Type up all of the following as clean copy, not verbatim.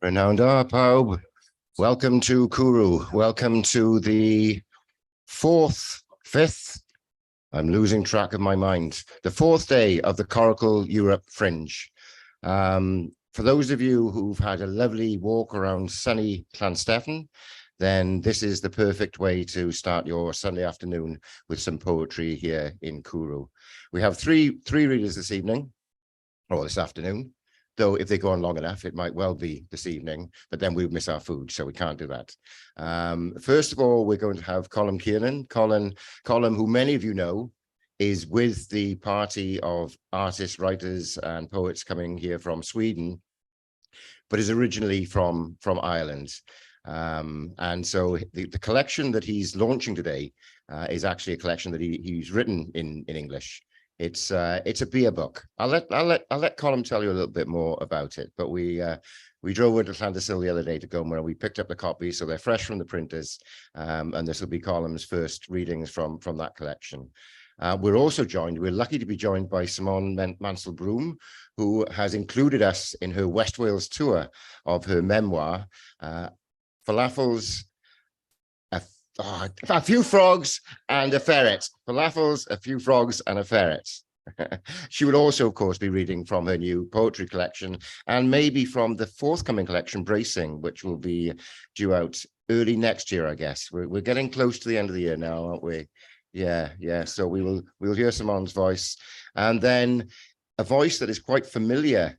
Renowned pawb, welcome to Cwrw. Welcome to the fifth, I'm losing track of my mind, the fourth day of the Coracle Europe Fringe. For those of you who've had a lovely walk around sunny Llanstefan, then this is the perfect way to start your Sunday afternoon with some poetry here in Cwrw. We have three readers this evening, or this afternoon, though if they go on long enough, it might well be this evening, but then we would miss our food, so we can't do that. First of all, we're going to have Colm Kiernan. Colm, who many of you know, is with the party of artists, writers, and poets coming here from Sweden, but is originally from Ireland. And so the collection that he's launching today is actually a collection that he's written in English. It's a beer book. I'll let Colm tell you a little bit more about it. But we drove into Llandyssil the other day to Gomer, and we picked up the copies, so they're fresh from the printers. And this will be Colm's first readings from that collection. We're lucky to be joined by Simone Mansell-Broome, who has included us in her West Wales tour of her memoir, Falafels, a few frogs and a ferret. Falafels, a few frogs and a ferret. She will also, of course, be reading from her new poetry collection and maybe from the forthcoming collection, Bracing, which will be due out early next year, I guess. We're getting close to the end of the year now, aren't we? Yeah. So we'll hear Simone's voice, and then a voice that is quite familiar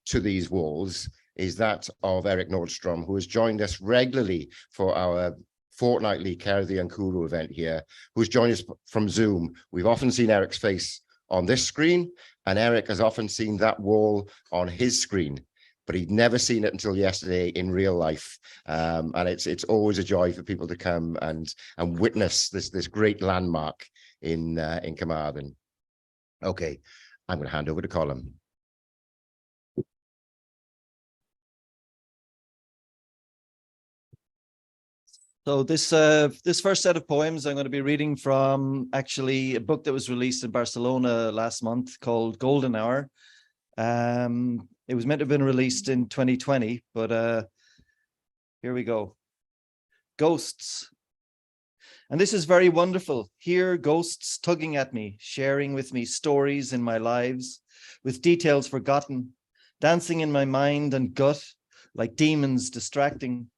to these walls is that of Erik Nordström, who has joined us regularly for our fortnightly Care of the Young Cwrw event here, who's joined us from Zoom. We've often seen Erik's face on this screen, and Erik has often seen that wall on his screen, but he'd never seen it until yesterday in real life. And it's always a joy for people to come and witness this great landmark in Carmarthen. Okay, I'm going to hand over to Colm. So this first set of poems I'm going to be reading from actually a book that was released in Barcelona last month called Golden Hour. It was meant to have been released in 2020, but here we go. Ghosts. And this is very wonderful. Here, ghosts tugging at me, sharing with me stories in my lives, with details forgotten, dancing in my mind and gut, like demons distracting.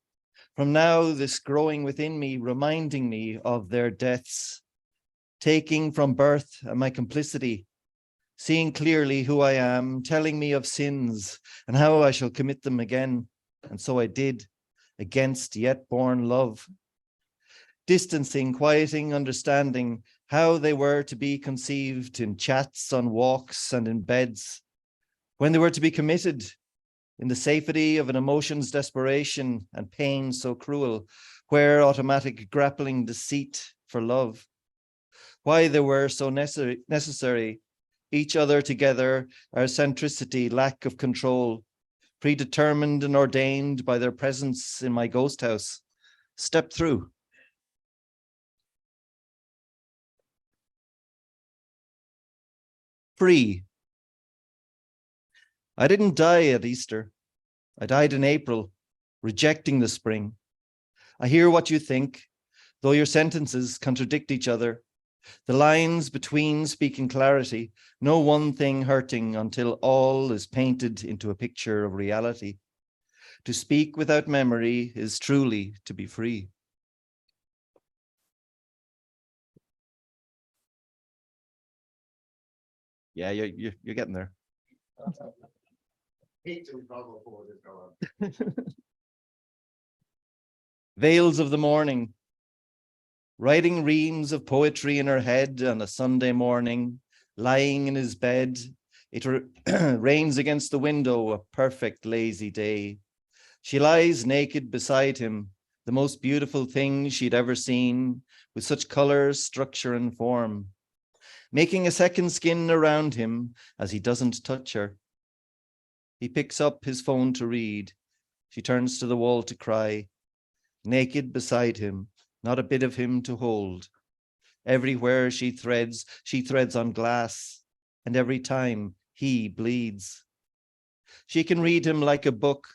From now, this growing within me, reminding me of their deaths, taking from birth my complicity, seeing clearly who I am, telling me of sins and how I shall commit them again. And so I did, against yet born love. Distancing, quieting, understanding how they were to be conceived in chats, on walks and in beds, when they were to be committed, in the safety of an emotion's desperation and pain so cruel, where automatic grappling deceit for love. Why they were so necessary, each other together, our centricity, lack of control, predetermined and ordained by their presence in my ghost house. Step through. Free. I didn't die at Easter. I died in April, rejecting the spring. I hear what you think, though your sentences contradict each other. The lines between speak in clarity, no one thing hurting until all is painted into a picture of reality. To speak without memory is truly to be free. Yeah, you're getting there. Veils of the morning, writing reams of poetry in her head on a Sunday morning, lying in his bed. It rains against the window, a perfect lazy day. She lies naked beside him, the most beautiful thing she'd ever seen, with such color, structure, and form, making a second skin around him as he doesn't touch her. He picks up his phone to read. She turns to the wall to cry. naked beside him, not a bit of him to hold. Everywhere she threads on glass, and every time he bleeds. She can read him like a book,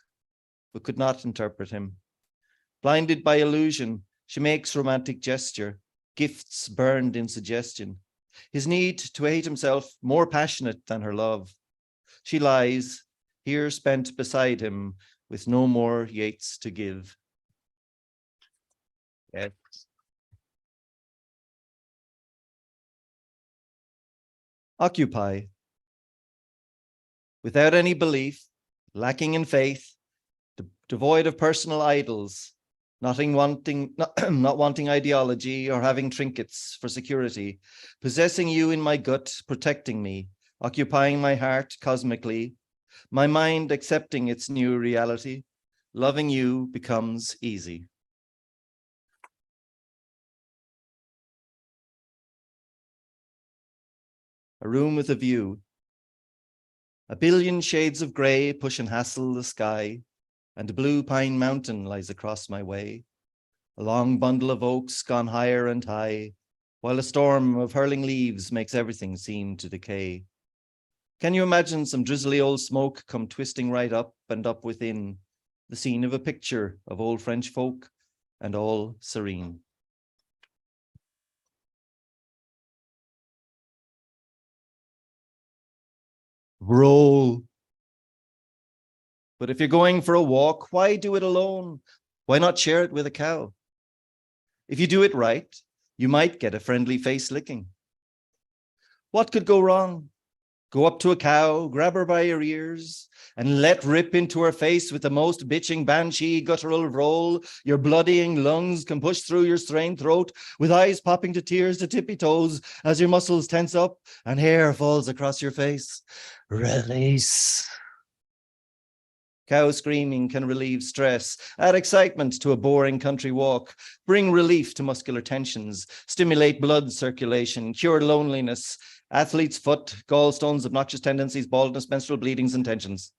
but could not interpret him. Blinded by illusion, she makes romantic gesture, gifts burned in suggestion. His need to hate himself more passionate than her love. She lies, here spent beside him, with no more Yeats to give. Yes. Occupy. Without any belief, lacking in faith, devoid of personal idols, not wanting ideology or having trinkets for security, possessing you in my gut, protecting me, occupying my heart cosmically, my mind accepting its new reality, loving you becomes easy. A room with a view. A billion shades of grey push and hassle the sky, and a blue pine mountain lies across my way. A long bundle of oaks gone higher and high, while a storm of hurling leaves makes everything seem to decay. Can you imagine some drizzly old smoke come twisting right up and up within, the scene of a picture of old French folk, and all serene? Roll. But if you're going for a walk, why do it alone? Why not share it with a cow? If you do it right, you might get a friendly face licking. What could go wrong? Go up to a cow, grab her by your ears, and let rip into her face with the most bitching banshee guttural roll. Your bloodying lungs can push through your strained throat, with eyes popping to tears to tippy toes as your muscles tense up and hair falls across your face. Release. Cow screaming can relieve stress, add excitement to a boring country walk, bring relief to muscular tensions, stimulate blood circulation, cure loneliness, athlete's foot, gallstones, obnoxious tendencies, baldness, menstrual bleedings, and tensions.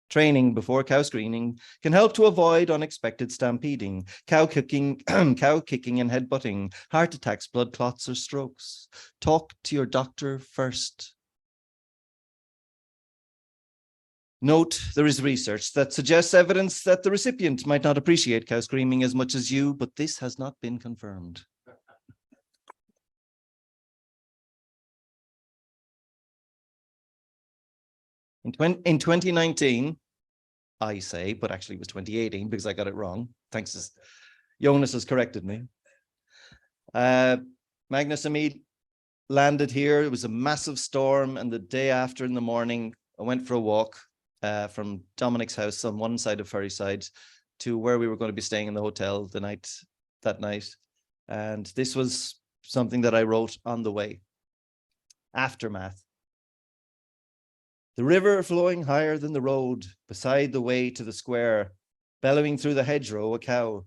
Training before cow screening can help to avoid unexpected stampeding, cow kicking and headbutting, heart attacks, blood clots, or strokes. Talk to your doctor first. Note, there is research that suggests evidence that the recipient might not appreciate cow screaming as much as you, but this has not been confirmed. In 2019, I say, but actually it was 2018 because I got it wrong. Thanks, Jonas has corrected me. Magnus and me landed here. It was a massive storm, and the day after in the morning, I went for a walk from Dominic's house on one side of Ferryside to where we were going to be staying in the hotel that night. And this was something that I wrote on the way. Aftermath. The river flowing higher than the road, beside the way to the square, bellowing through the hedgerow a cow.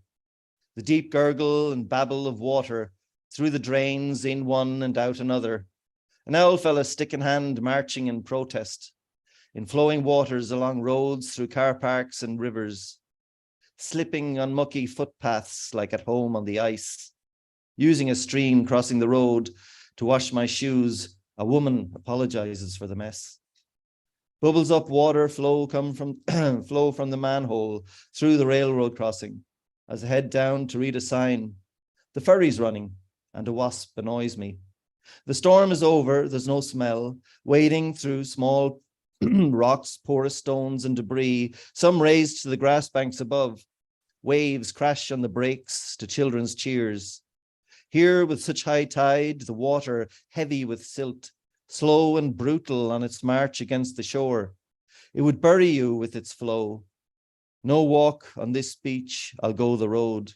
The deep gurgle and babble of water through the drains, in one and out another. An owl fella stick in hand marching in protest. In flowing waters along roads through car parks and rivers, slipping on mucky footpaths like at home on the ice, using a stream crossing the road to wash my shoes. A woman apologizes for the mess. Bubbles up water flow from the manhole through the railroad crossing as I head down to read a sign. The ferry's running and a wasp annoys me. The storm is over, there's no smell, wading through small rocks, porous stones and debris, some raised to the grass banks above. Waves crash on the breaks to children's cheers. Here with such high tide, the water heavy with silt, slow and brutal on its march against the shore. It would bury you with its flow. No walk on this beach, I'll go the road.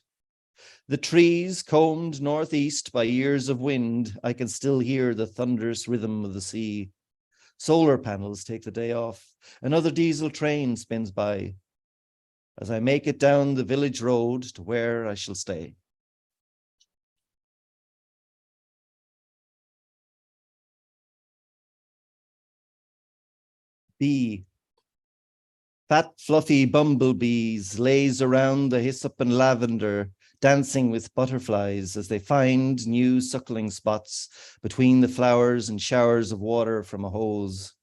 The trees combed northeast by years of wind, I can still hear the thunderous rhythm of the sea. Solar panels take the day off. Another diesel train spins by as I make it down the village road to where I shall stay. B. Fat, fluffy bumblebees laze around the hyssop and lavender, dancing with butterflies as they find new suckling spots between the flowers and showers of water from a hose.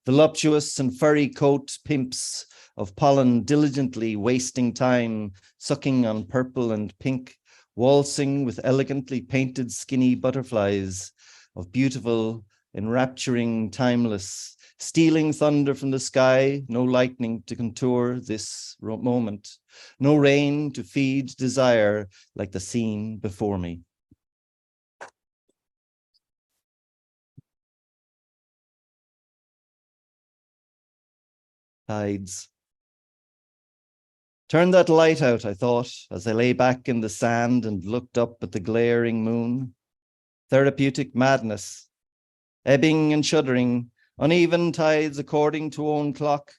Voluptuous and furry coat pimps of pollen diligently wasting time, sucking on purple and pink, waltzing with elegantly painted skinny butterflies of beautiful, enrapturing, timeless, stealing thunder from the sky, no lightning to contour this moment, no rain to feed desire like the scene before me. Tides. Turn that light out, I thought, as I lay back in the sand and looked up at the glaring moon. Therapeutic madness, ebbing and shuddering, uneven tides according to own clock,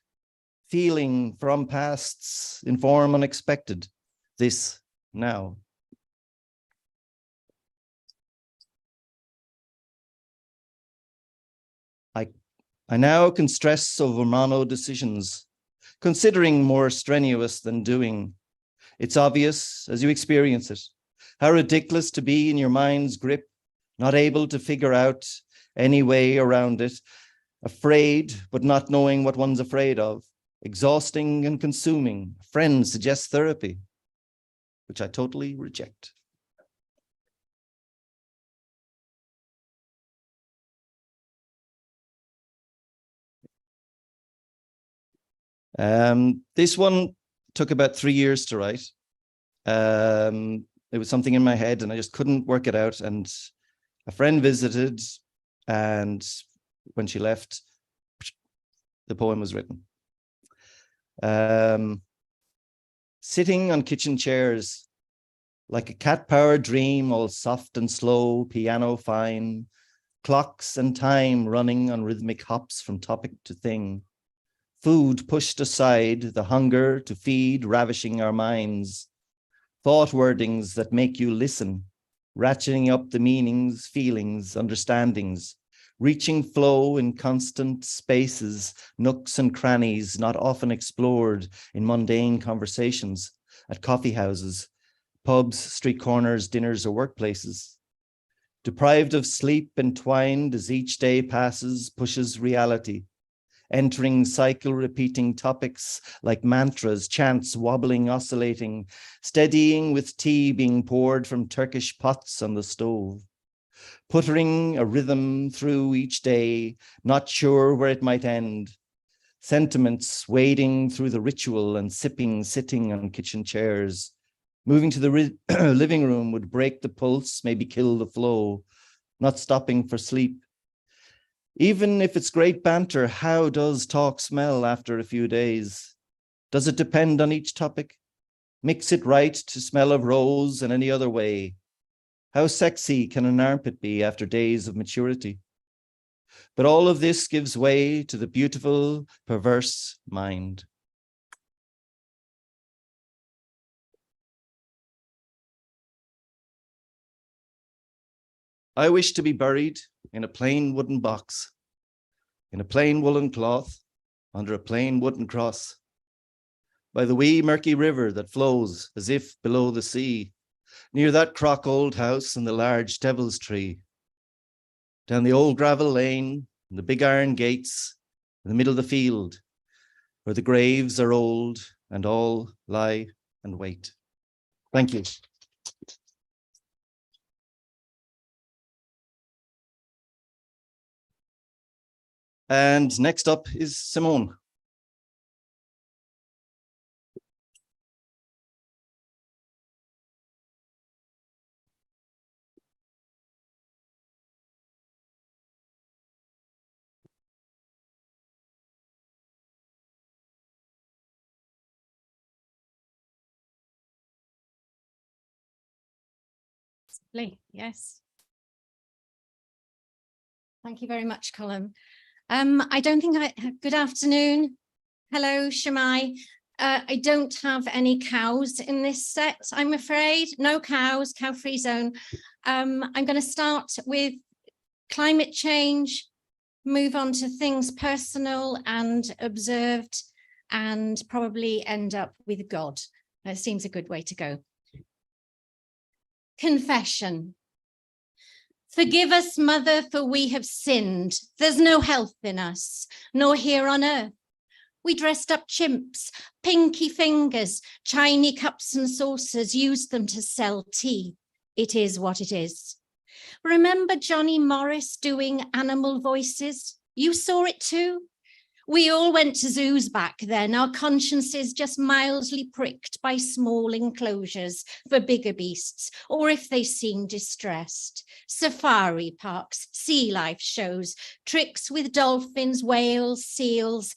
feeling from pasts in form unexpected, this now. I now can stress over mono decisions, considering more strenuous than doing. It's obvious as you experience it, how ridiculous to be in your mind's grip, not able to figure out any way around it, afraid but not knowing what one's afraid of, exhausting and consuming. Friends suggest therapy, which I totally reject. This one took about 3 years to write. It was something in my head and I just couldn't work it out. And a friend visited, and when she left, the poem was written. Sitting on kitchen chairs, like a cat-powered dream, all soft and slow, piano fine, clocks and time running on rhythmic hops from topic to thing. Food pushed aside, the hunger to feed ravishing our minds. Thought wordings that make you listen, ratcheting up the meanings, feelings, understandings, reaching flow in constant spaces, nooks and crannies not often explored in mundane conversations at coffee houses, pubs, street corners, dinners, or workplaces. Deprived of sleep, entwined as each day passes, pushes reality, entering cycle repeating topics like mantras, chants, wobbling, oscillating, steadying with tea being poured from Turkish pots on the stove, puttering a rhythm through each day, not sure where it might end, sentiments wading through the ritual and sipping, sitting on kitchen chairs. Moving to the living room would break the pulse, maybe kill the flow, not stopping for sleep. Even if it's great banter, how does talk smell after a few days? Does it depend on each topic? Mix it right to smell of rose and any other way. How sexy can an armpit be after days of maturity? But all of this gives way to the beautiful, perverse mind. I wish to be buried in a plain wooden box, in a plain woolen cloth, under a plain wooden cross, by the wee murky river that flows as if below the sea, near that crock old house and the large devil's tree, down the old gravel lane and the big iron gates in the middle of the field, where the graves are old and all lie and wait. Thank you. And next up is Simone. Yes. Thank you very much, Colm. I don't think good afternoon. Hello, Shamai. I don't have any cows in this set, I'm afraid. No cows, cow-free zone. I'm going to start with climate change, move on to things personal and observed, and probably end up with God. That seems a good way to go. Confession. Forgive us, Mother, for we have sinned. There's no health in us, nor here on earth. We dressed up chimps, pinky fingers, shiny cups and saucers, used them to sell tea. It is what it is. Remember Johnny Morris doing animal voices? You saw it too? We all went to zoos back then, our consciences just mildly pricked by small enclosures for bigger beasts, or if they seemed distressed. Safari parks, sea life shows, tricks with dolphins, whales, seals.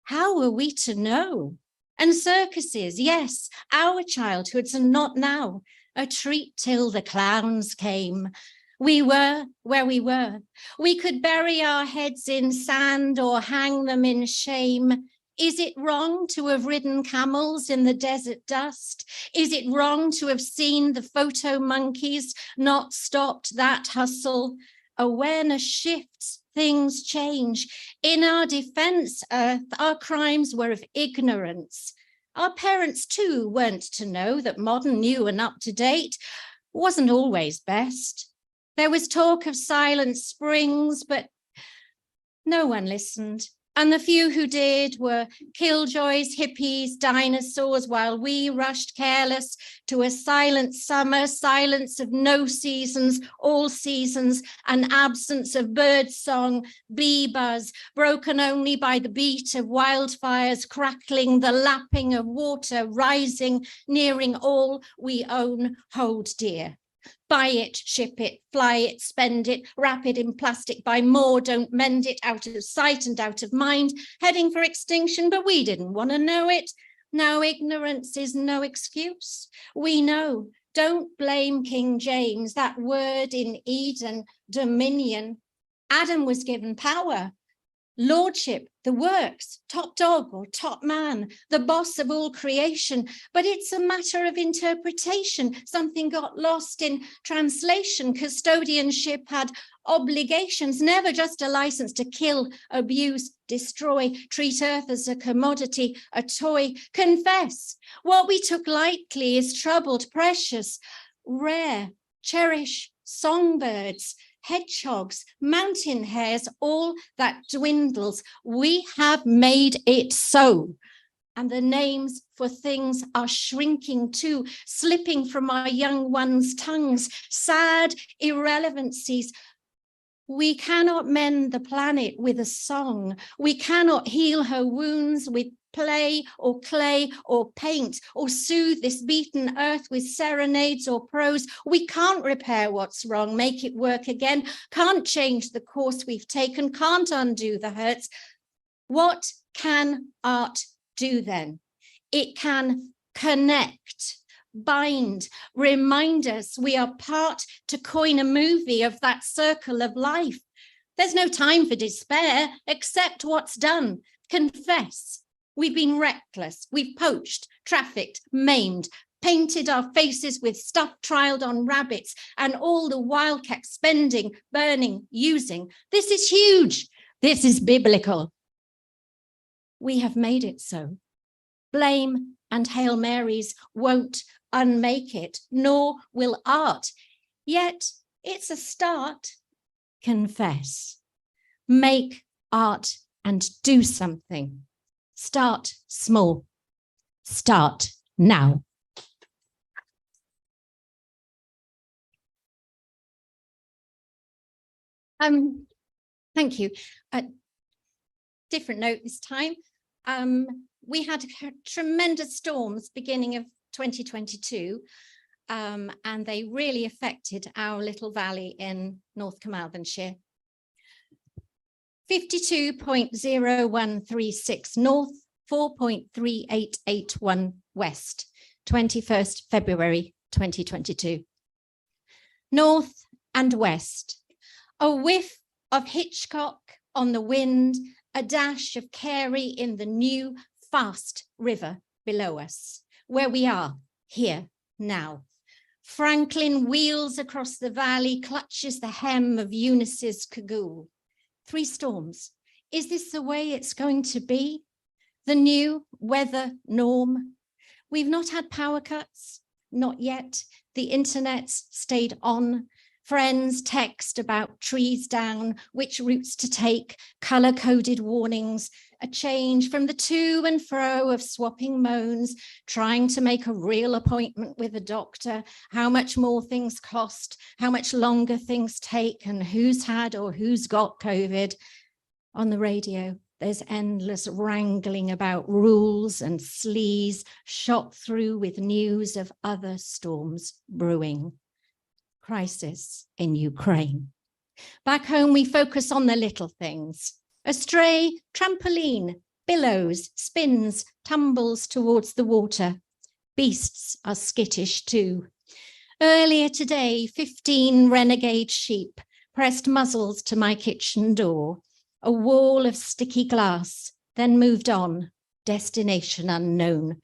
How were we to know? And circuses, yes, our childhoods and not now. A treat till the clowns came. We were where we were. We could bury our heads in sand or hang them in shame. Is it wrong to have ridden camels in the desert dust? Is it wrong to have seen the photo monkeys, not stopped that hustle? Awareness shifts, things change. In our defense, Earth, our crimes were of ignorance. Our parents too weren't to know that modern, new and up to date wasn't always best. There was talk of silent springs, but no one listened. And the few who did were killjoys, hippies, dinosaurs, while we rushed careless to a silent summer, silence of no seasons, all seasons, an absence of bird song, bee buzz, broken only by the beat of wildfires crackling, the lapping of water rising, nearing all we own, hold dear. Buy it, ship it, fly it, spend it, wrap it in plastic, buy more, don't mend it, out of sight and out of mind, heading for extinction, but we didn't want to know it. Now ignorance is no excuse. We know, don't blame King James, that word in Eden, dominion. Adam was given power, lordship, the works, top dog or top man, the boss of all creation, but it's a matter of interpretation. Something got lost in translation. Custodianship had obligations, never just a license to kill, abuse, destroy, treat earth as a commodity, a toy. Confess, what we took lightly is troubled, precious, rare, cherish, songbirds, hedgehogs, mountain hares, all that dwindles. We have made it so. And the names for things are shrinking too, slipping from our young ones' tongues, sad irrelevancies. We cannot mend the planet with a song. We cannot heal her wounds with play or clay or paint, or soothe this beaten earth with serenades or prose. We can't repair what's wrong, make it work again, can't change the course we've taken, can't undo the hurts. What can art do then? It can connect, bind, remind us we are part to coin a movie of that circle of life. There's no time for despair, accept what's done, confess. We've been reckless, we've poached, trafficked, maimed, painted our faces with stuff trialed on rabbits, and all the wildcat spending, burning, using. This is huge. This is biblical. We have made it so. Blame and Hail Marys won't unmake it, nor will art. Yet it's a start. Confess. Make art and do something. Start small. Start now. Thank you. Different note this time. We had tremendous storms beginning of 2022, and they really affected our little valley in North Carmarthenshire. 52.0136 north, 4.3881 west, 21st February 2022. North and west, a whiff of Hitchcock on the wind, a dash of Carey in the new fast river below us, where we are here now. Franklin wheels across the valley, clutches the hem of Eunice's cagoule. 3 storms. Is this the way it's going to be? the new weather norm. We've not had power cuts, not yet. The internet's stayed on. Friends text about trees down, which routes to take, colour-coded warnings, a change from the to and fro of swapping moans, trying to make a real appointment with a doctor, how much more things cost, how much longer things take, and who's had or who's got COVID. On the radio, there's endless wrangling about rules and sleaze, shot through with news of other storms brewing. Crisis in Ukraine. Back home, we focus on the little things. A stray trampoline, billows, spins, tumbles towards the water. Beasts are skittish too. Earlier today, 15 renegade sheep pressed muzzles to my kitchen door. A wall of sticky glass, then moved on, destination unknown.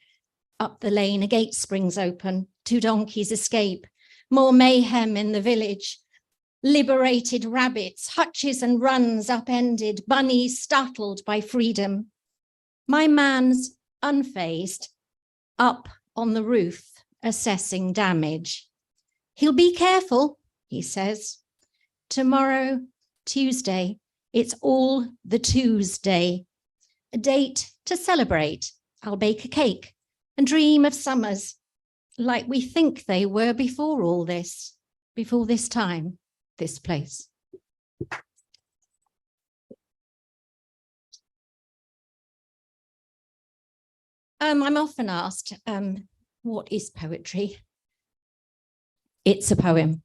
Up the lane, a gate springs open, 2 donkeys escape. More mayhem in the village. Liberated rabbits, hutches and runs upended, bunnies startled by freedom. My man's unfazed, up on the roof, assessing damage. He'll be careful, he says. Tomorrow, Tuesday, it's all the Tuesday. A date to celebrate. I'll bake a cake and dream of summers, like we think they were before all this, before this time, this place. I'm often asked, what is poetry? It's a poem.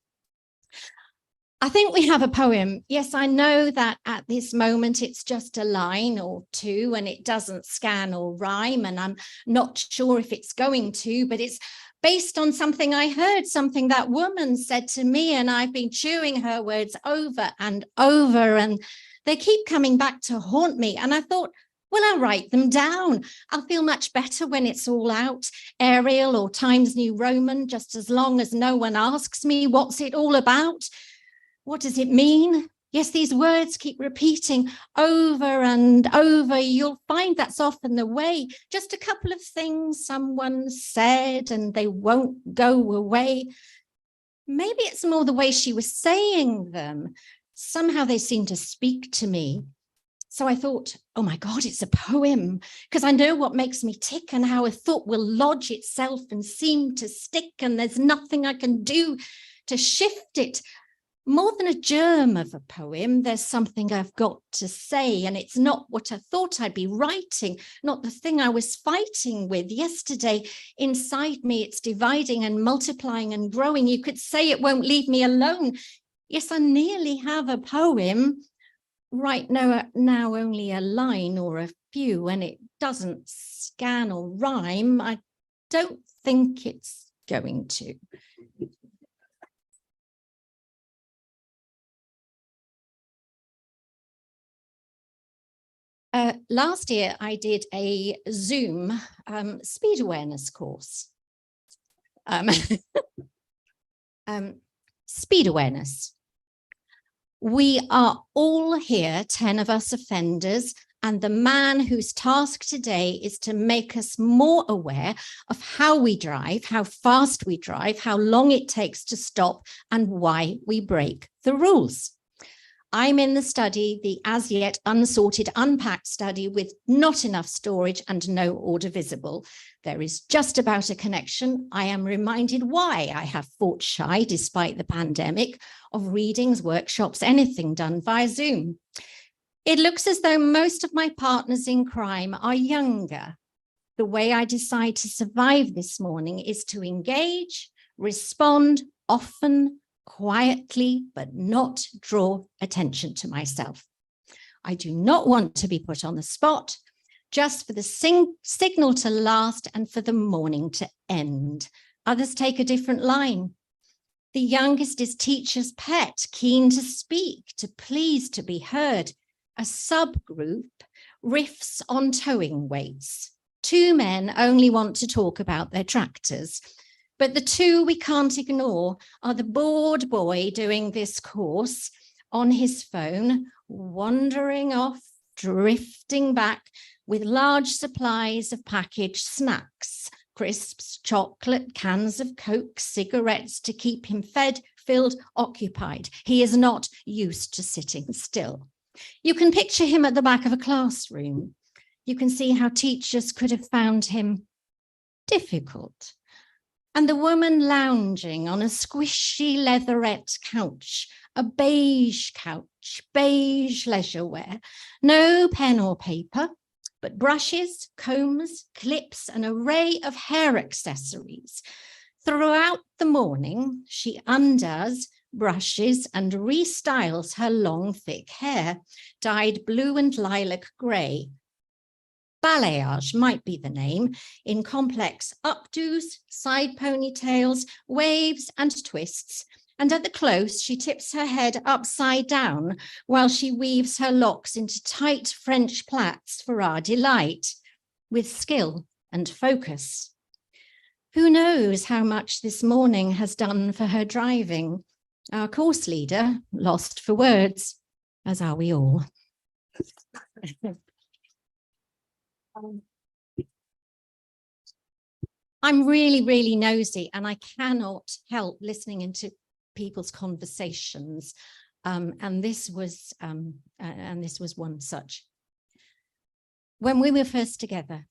I think we have a poem. Yes, I know that at this moment it's just a line or two and it doesn't scan or rhyme, and I'm not sure if it's going to, but it's based on something I heard, something that woman said to me, and I've been chewing her words over and over, and they keep coming back to haunt me. And I thought, well, I'll write them down. I'll feel much better when it's all out, Arial or Times New Roman, just as long as no one asks me, what's it all about? What does it mean? Yes, these words keep repeating over and over. You'll find that's often the way. Just a couple of things someone said and they won't go away. Maybe it's more the way she was saying them. Somehow they seem to speak to me. So I thought, oh my God, it's a poem, because I know what makes me tick and how a thought will lodge itself and seem to stick, and there's nothing I can do to shift it. More than a germ of a poem, there's something I've got to say, and it's not what I thought I'd be writing, not the thing I was fighting with yesterday. Inside me, it's dividing and multiplying and growing. You could say it won't leave me alone. Yes, I nearly have a poem. Right now only a line or a few, and it doesn't scan or rhyme. I don't think it's going to. Last year, I did a Zoom speed awareness course. Speed awareness. We are all here, 10 of us offenders, and the man whose task today is to make us more aware of how we drive, how fast we drive, how long it takes to stop, and why we break the rules. I'm in the study, the as yet unsorted, unpacked study with not enough storage and no order visible. There is just about a connection. I am reminded why I have fought shy, despite the pandemic, of readings, workshops, anything done via Zoom. It looks as though most of my partners in crime are younger. The way I decide to survive this morning is to engage, respond, often, quietly, but not draw attention to myself. I do not want to be put on the spot, just for the signal to last and for the morning to end. Others take a different line. The youngest is teacher's pet, keen to speak, to please, to be heard. A subgroup riffs on towing weights. 2 men only want to talk about their tractors. But the 2 we can't ignore are the bored boy doing this course on his phone, wandering off drifting back with large supplies of packaged snacks, crisps, chocolate, cans of Coke, cigarettes to keep him fed, filled, occupied. He is not used to sitting still. You can picture him at the back of a classroom. You can see how teachers could have found him difficult. And the woman lounging on a squishy leatherette couch, a beige couch, beige leisure wear, no pen or paper, but brushes, combs, clips, an array of hair accessories. Throughout the morning, she undoes, brushes, and restyles her long, thick hair, dyed blue and lilac grey. Balayage might be the name, in complex updos, side ponytails, waves, and twists. And at the close, she tips her head upside down while she weaves her locks into tight French plaits for our delight, with skill and focus. Who knows how much this morning has done for her driving? Our course leader, lost for words, as are we all. I'm really, really nosy, and I cannot help listening into people's conversations. And this was one such. When we were first together,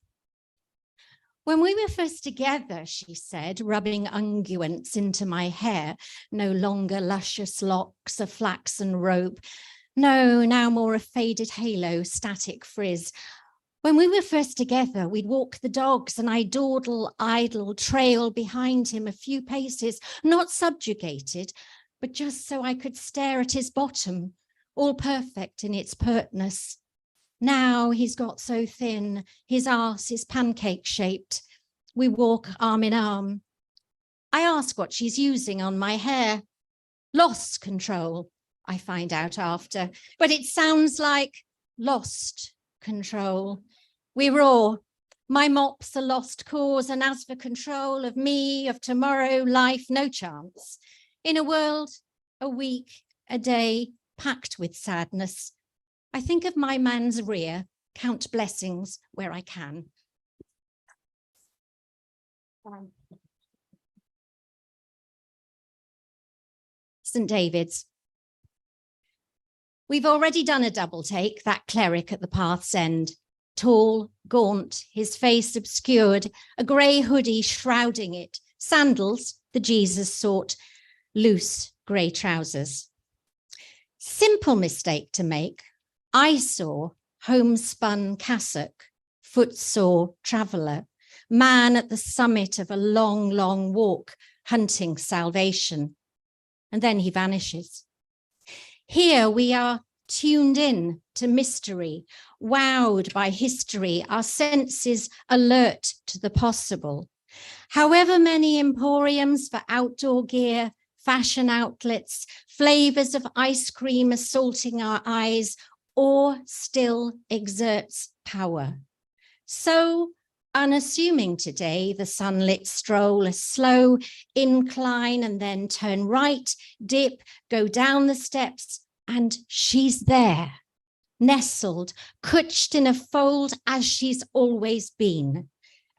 she said, rubbing unguents into my hair, no longer luscious locks, a flaxen rope. No, now more a faded halo, static frizz. When we were first together, we'd walk the dogs and I dawdle, idle, trail behind him a few paces, not subjugated, but just so I could stare at his bottom, all perfect in its pertness. Now he's got so thin, his arse is pancake-shaped. We walk arm in arm. I ask what she's using on my hair. Loss control, I find out after, but it sounds like lost control. We roar. My mop's a lost cause, and as for control of me, of tomorrow, life, no chance. In a world, a week, a day, packed with sadness, I think of my man's rear, count blessings where I can. St. David's. We've already done a double take, that cleric at the path's end. Tall, gaunt, his face obscured, a grey hoodie shrouding it, sandals, the Jesus sort, loose grey trousers. Simple mistake to make. I saw homespun cassock, footsore traveller, man at the summit of a long, long walk, hunting salvation. And then he vanishes. Here we are tuned in to mystery, wowed by history, our senses alert to the possible. However many emporiums for outdoor gear, fashion outlets, flavors of ice cream assaulting our eyes, awe still exerts power. So unassuming today, the sunlit stroll, a slow incline and then turn right, dip, go down the steps, and she's there, nestled, couched in a fold as she's always been,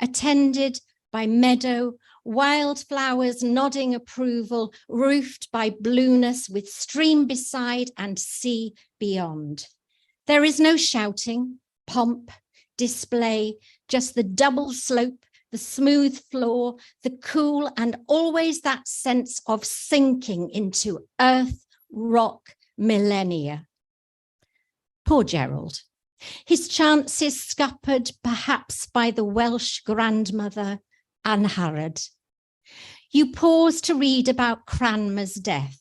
attended by meadow, wildflowers nodding approval, roofed by blueness with stream beside and sea beyond. There is no shouting, pomp, display, just the double slope, the smooth floor, the cool, and always that sense of sinking into earth, rock, millennia. Poor Gerald. His chances scuppered perhaps by the Welsh grandmother, Angharad. You pause to read about Cranmer's death,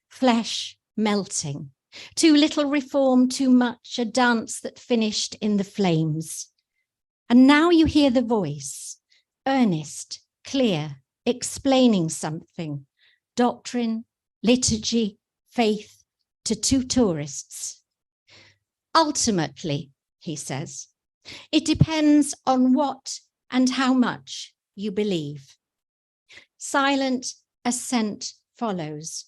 flesh melting, too little reform, too much, a dance that finished in the flames. And now you hear the voice, earnest, clear, explaining something, doctrine, liturgy, faith, to two tourists. Ultimately, he says, it depends on what and how much you believe. Silent assent follows.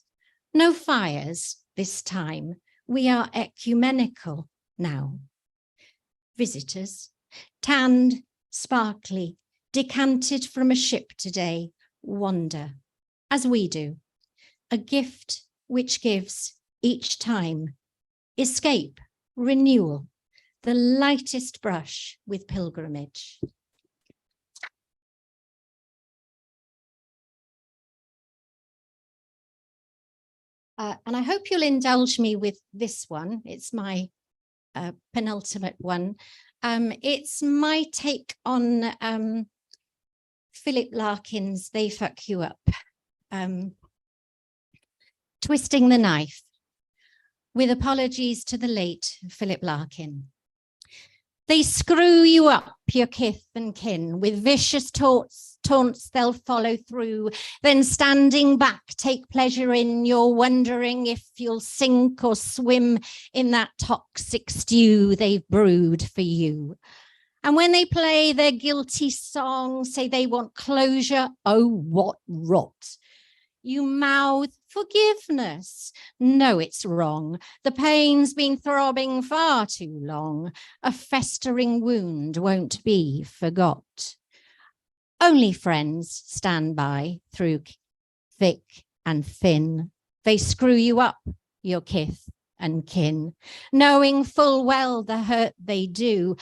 No fires this time. We are ecumenical now. visitors, tanned, sparkly, decanted from a ship today, wander, as we do, a gift which gives each time escape, renewal, the lightest brush with pilgrimage. And I hope you'll indulge me with this one. It's my penultimate one. It's my take on Philip Larkin's They Fuck You Up. Twisting the Knife, with apologies to the late Philip Larkin. They screw you up, your kith and kin, with vicious taunts they'll follow through, then standing back, take pleasure in your wondering if you'll sink or swim in that toxic stew they've brewed for you. And when they play their guilty song, say they want closure, oh, what rot. You mouth forgiveness. No, it's wrong. The pain's been throbbing far too long. A festering wound won't be forgot. Only friends stand by through thick and thin. They screw you up, your kith and kin, knowing full well the hurt they do.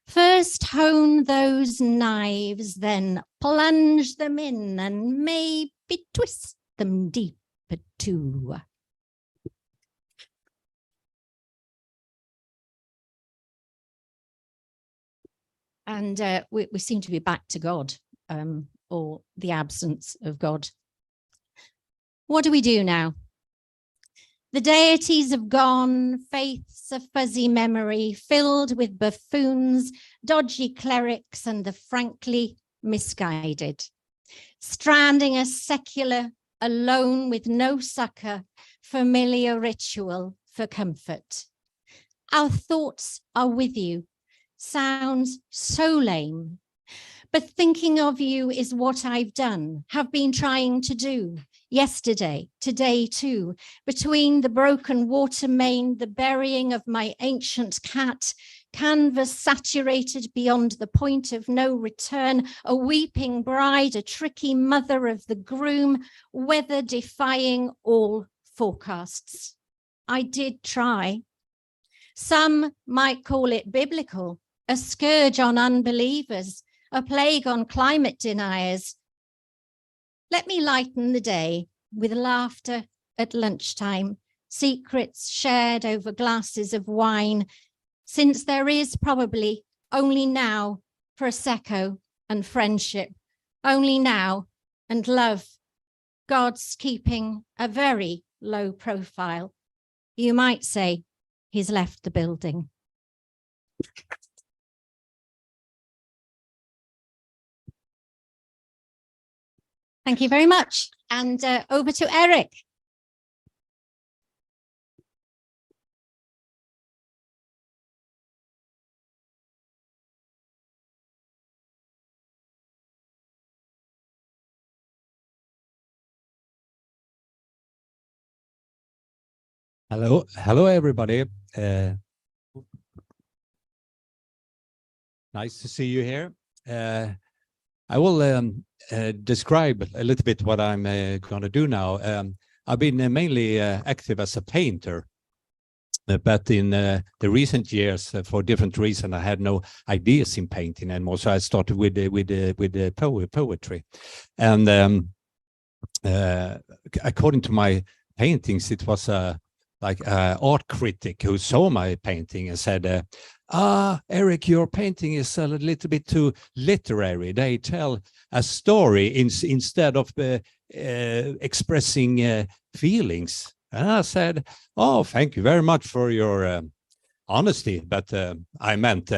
First hone those knives, then plunge them in and maybe twist them deeper too. And we seem to be back to God, or the absence of God. What do we do now? The deities have gone, faith's a fuzzy memory filled with buffoons, dodgy clerics, and the frankly misguided. Stranding a secular, alone with no succor, familiar ritual for comfort. Our thoughts are with you. Sounds so lame. But thinking of you is what I've done, have been trying to do. Yesterday, today too, between the broken water main, the burying of my ancient cat, canvas saturated beyond the point of no return, a weeping bride, a tricky mother of the groom, weather defying all forecasts. I did try. Some might call it biblical, a scourge on unbelievers, a plague on climate deniers. Let me lighten the day with laughter at lunchtime, secrets shared over glasses of wine, since there is probably only now Prosecco and friendship, only now and love. God's keeping a very low profile. You might say he's left the building. Thank you very much. And over to Erik. Hello, everybody. Nice to see you here. I will describe a little bit what I'm going to do now. I've been mainly active as a painter, but in the recent years, for different reasons, I had no ideas in painting anymore. So I started with poetry, and according to my paintings, it was like an art critic who saw my painting and said, Erik, your painting is a little bit too literary. They tell a story instead of expressing feelings. And I said, oh, thank you very much for your honesty. But I meant,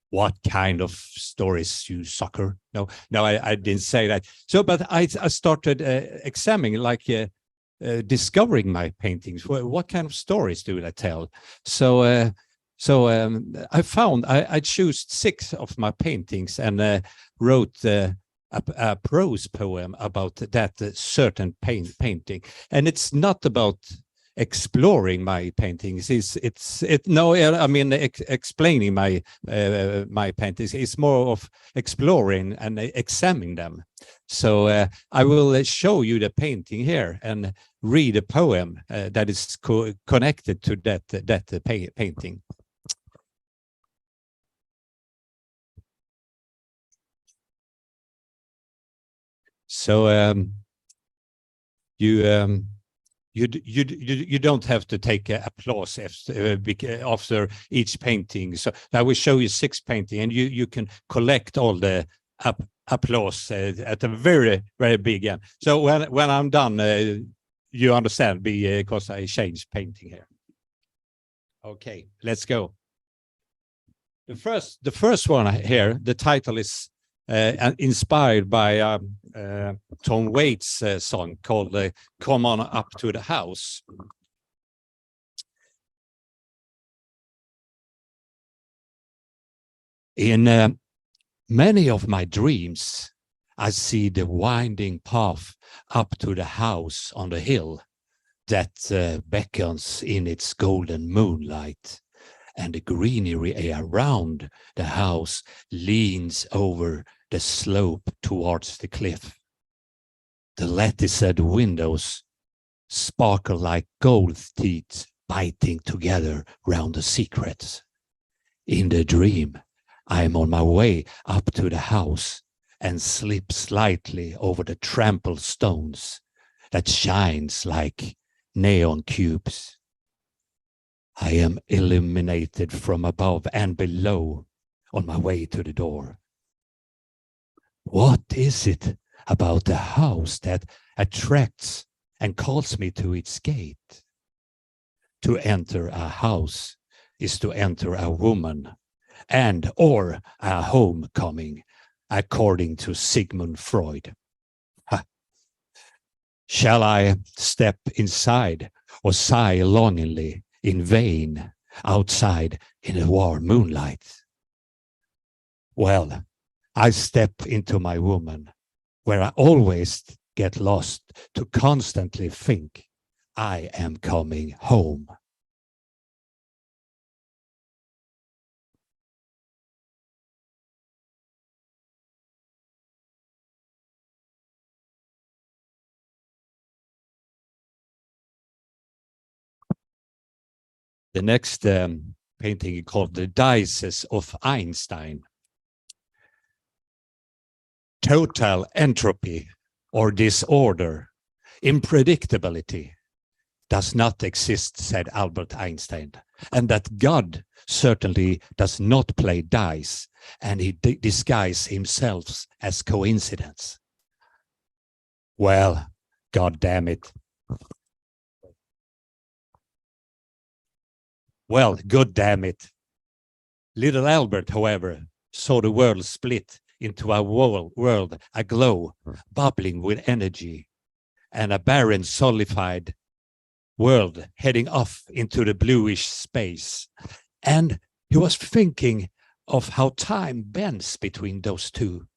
what kind of stories, you sucker? No, I didn't say that. So, but I started examining, like, discovering my paintings. What kind of stories do they tell? So I found I chose 6 of my paintings and wrote a prose poem about that certain painting. And it's not about exploring my paintings. Explaining my my paintings is more of exploring and examining them. So I will show you the painting here and read a poem that is connected to that painting. So you don't have to take applause after each painting. So I will show you 6 paintings, and you can collect all the applause at a very, very big end. So when I'm done, you understand because I changed painting here. Okay, let's go. The first one here, the title is inspired by Tom Waits' song called "Come On Up to the House." In many of my dreams, I see the winding path up to the house on the hill that beckons in its golden moonlight, and the greenery around the house leans over the slope towards the cliff. The latticed windows sparkle like gold teeth biting together round the secrets. In the dream, I am on my way up to the house and slip slightly over the trampled stones that shines like neon cubes. I am illuminated from above and below on my way to the door. What is it about the house that attracts and calls me to its gate? To enter a house is to enter a woman and or a homecoming, according to Sigmund Freud. Shall I step inside or sigh longingly in vain outside in the warm moonlight? Well, I step into my woman, where I always get lost to constantly think I am coming home. The next painting is called The Dices of Einstein. Total entropy or disorder, unpredictability does not exist, said Albert Einstein, and that God certainly does not play dice, and he disguises himself as coincidence. Well, God damn it. Well, good damn it. Little Albert, however, saw the world split into a world aglow, bubbling with energy, and a barren, solidified world heading off into the bluish space. And he was thinking of how time bends between those two.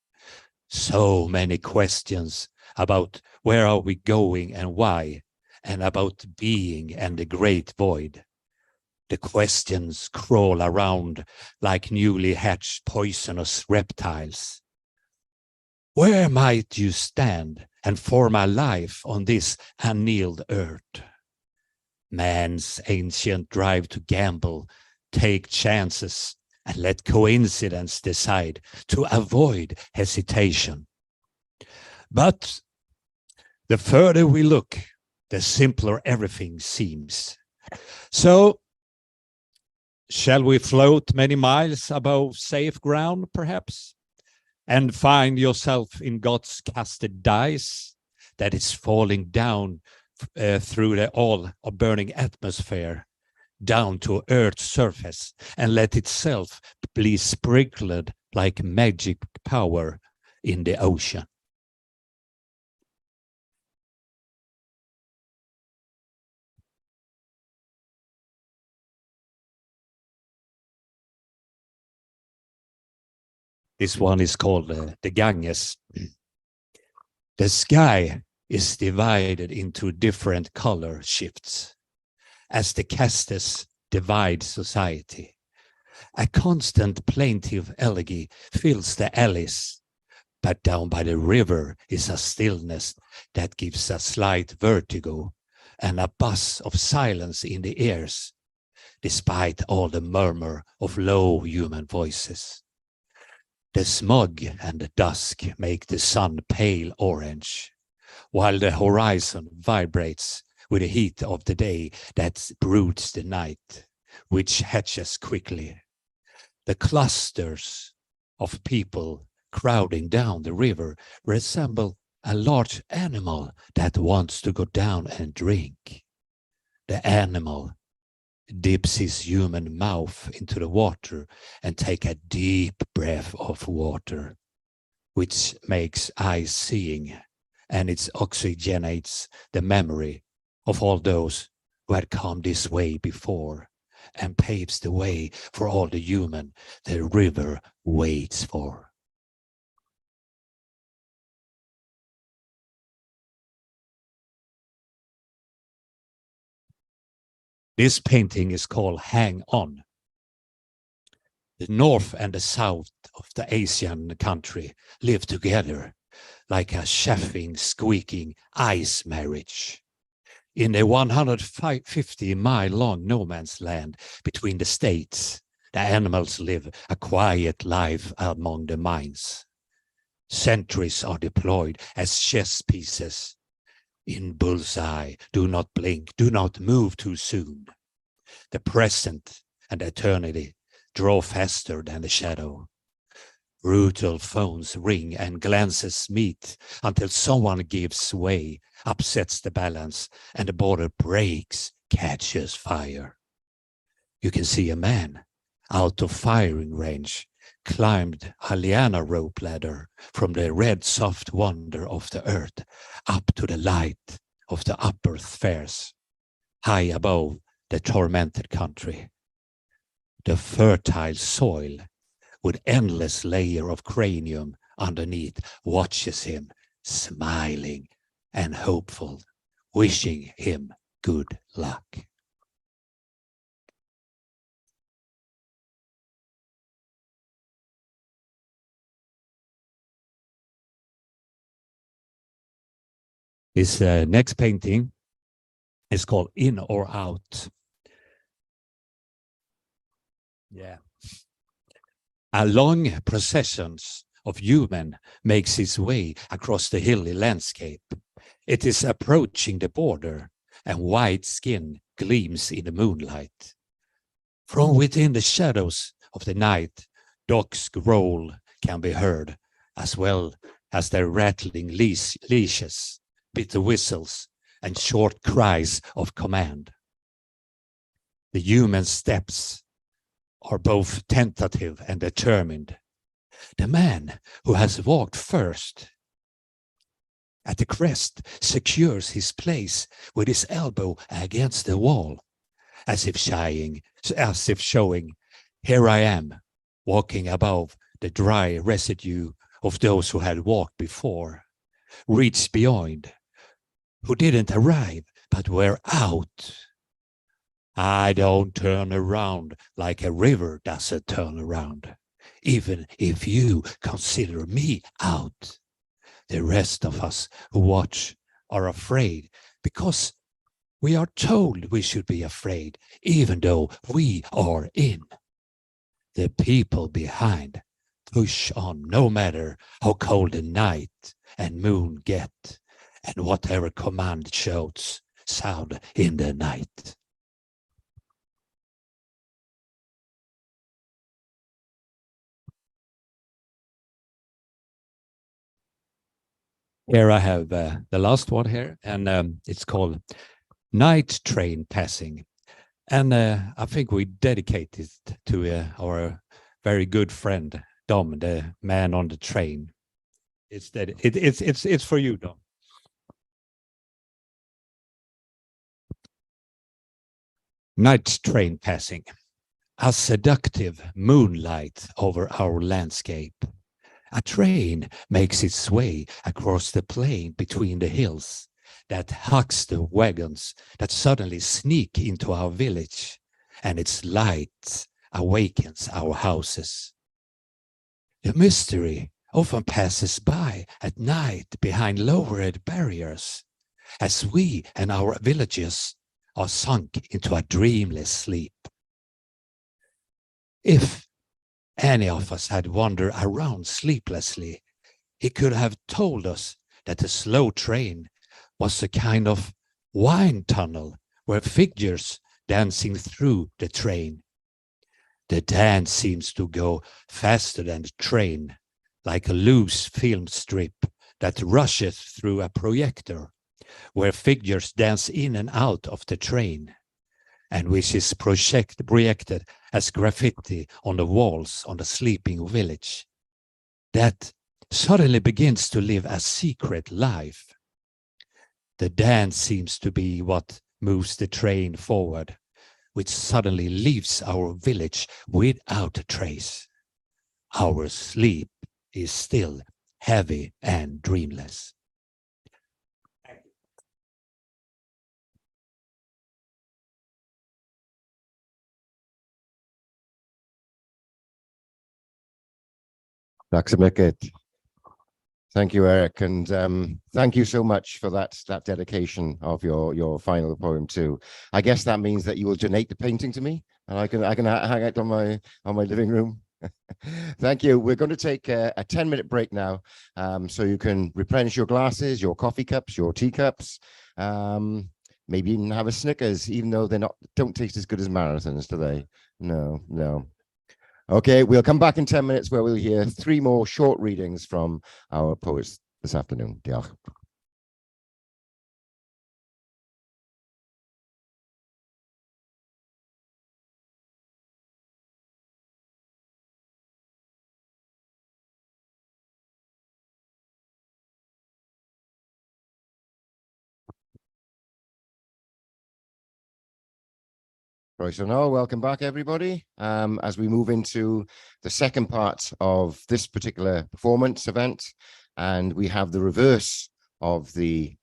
So many questions about where are we going and why, and about being and the great void. The questions crawl around like newly hatched poisonous reptiles. Where might you stand and form a life on this annealed earth? Man's ancient drive to gamble, take chances, and let coincidence decide to avoid hesitation. But the further we look, the simpler everything seems. So, shall we float many miles above safe ground, perhaps, and find yourself in God's casted dice that is falling down through the all-burning atmosphere, down to Earth's surface, and let itself be sprinkled like magic power in the ocean? This one is called the Ganges. The sky is divided into different color shifts. as the castes divide society. A constant plaintive elegy fills the alleys, but down by the river is a stillness that gives a slight vertigo and a buzz of silence in the ears, despite all the murmur of low human voices. The smog and the dusk make the sun pale orange, while the horizon vibrates with the heat of the day that broods the night, which hatches quickly. The clusters of people crowding down the river resemble a large animal that wants to go down and drink. The animal dips his human mouth into the water and take a deep breath of water, which makes eyes seeing, and it oxygenates the memory of all those who had come this way before, and paves the way for all the human the river waits for. This painting is called Hang On. The north and the south of the Asian country live together like a chafing, squeaking ice marriage. In the 150-mile-long no man's land between the states, the animals live a quiet life among the mines. Sentries are deployed as chess pieces. In bullseye, do not blink, do not move too soon. The present and eternity draw faster than the shadow. Brutal phones ring and glances meet until someone gives way, upsets the balance, and the border breaks, catches fire. You can see a man out of firing range climbed a liana rope ladder from the red soft wonder of the earth up to the light of the upper spheres, high above the tormented country. The fertile soil with endless layer of cranium underneath watches him, smiling and hopeful, wishing him good luck. This next painting is called In or Out. Yeah. A long processions of human makes its way across the hilly landscape. It is approaching the border, and white skin gleams in the moonlight. From within the shadows of the night, dogs growl can be heard, as well as their rattling leashes, bitter whistles, and short cries of command. The human steps are both tentative and determined. The man who has walked first at the crest secures his place with his elbow against the wall, as if showing, here I am, walking above the dry residue of those who had walked before, reached beyond, who didn't arrive but were out. I don't turn around like a river doesn't turn around, even if you consider me out. The rest of us who watch are afraid because we are told we should be afraid, even though we are in. The people behind push on no matter how cold the night and moon get, and whatever command shouts sound in the night. Here I have the last one here, and it's called Night Train Passing. And I think we dedicate it to our very good friend, Dom, the man on the train. It's for you, Dom. Night train passing. A seductive moonlight over our landscape. A train makes its way across the plain between the hills, that hugs the wagons that suddenly sneak into our village, and its light awakens our houses. The mystery often passes by at night behind lowered barriers, as we and our villages are sunk into a dreamless sleep. If any of us had wandered around sleeplessly, he could have told us that the slow train was a kind of wine tunnel where figures dancing through the train. The dance seems to go faster than the train, like a loose film strip that rushes through a projector, where figures dance in and out of the train, and which is projected as graffiti on the walls on the sleeping village, that suddenly begins to live a secret life. The dance seems to be what moves the train forward, which suddenly leaves our village without a trace. Our sleep is still heavy and dreamless. Tack så mycket. Thank you, Erik, and thank you so much for that dedication of your final poem too. I guess that means that you will donate the painting to me, and I can hang it on my living room. Thank you. We're going to take a 10-minute break now, so you can replenish your glasses, your coffee cups, your teacups, maybe even have a Snickers, even though don't taste as good as marathons, do they? No. Okay, we'll come back in 10 minutes where we'll hear 3 more short readings from our poets this afternoon. Diolch. Right, so now welcome back, everybody. As we move into the second part of this particular performance event, and we have the reverse of the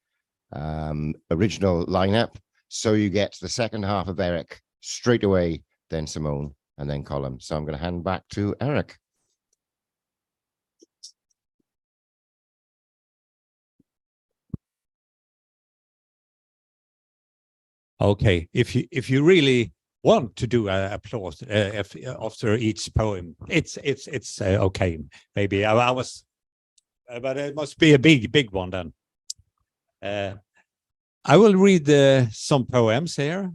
original lineup. So you get the second half of Erik straight away, then Simone, and then Colm. So I'm going to hand back to Erik. Okay, if you really want to do applause after each poem, it's okay. Maybe I was, but it must be a big one then. I will read some poems here.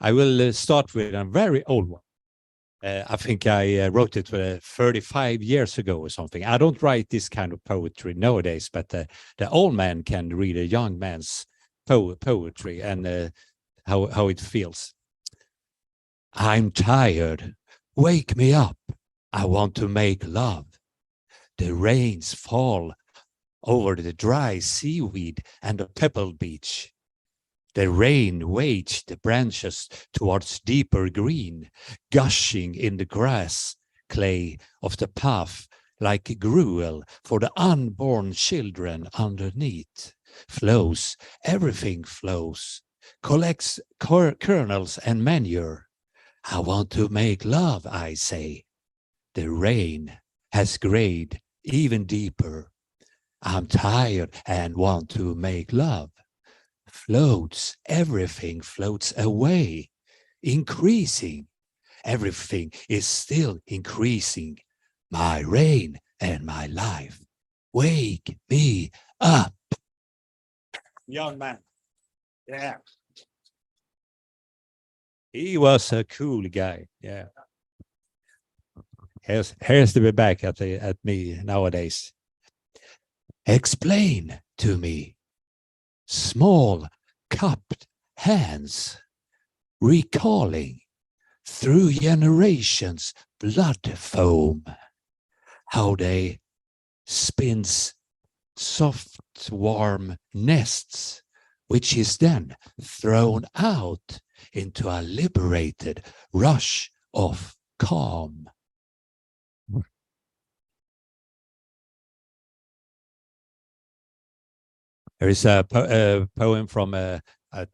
I will start with a very old one. I think I wrote it 35 years ago or something. I don't write this kind of poetry nowadays, but the old man can read a young man's poetry and how it feels. I'm tired. Wake me up. I want to make love. The rains fall over the dry seaweed and the pebble beach. The rain waged the branches towards deeper green, gushing in the grass clay of the path like gruel for the unborn children underneath. Flows, everything flows, collects kernels and manure. I want to make love, I say. The rain has grayed even deeper. I'm tired and want to make love. Floats, everything floats away, increasing. Everything is still increasing. My rain and my life. Wake me up. Young man. Yeah. He was a cool guy. Yeah. Here's to be back at me nowadays. Explain to me. Small cupped hands recalling through generations blood foam, how they spins soft warm nests, which is then thrown out into a liberated rush of calm. There is a poem from a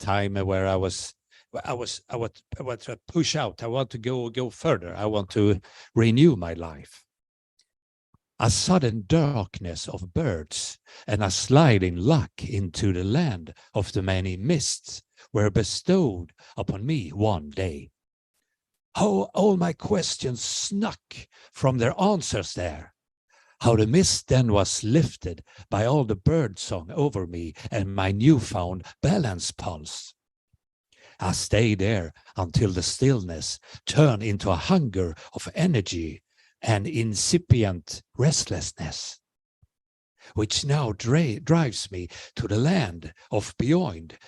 time where I want to push out. I want to go further. I want to renew my life. A sudden darkness of birds and a sliding luck into the land of the many mists were bestowed upon me one day. How all my questions snuck from their answers there. How the mist then was lifted by all the bird song over me and my newfound balance pulse. I stayed there until the stillness turned into a hunger of energy and incipient restlessness, which now drives me to the land of beyond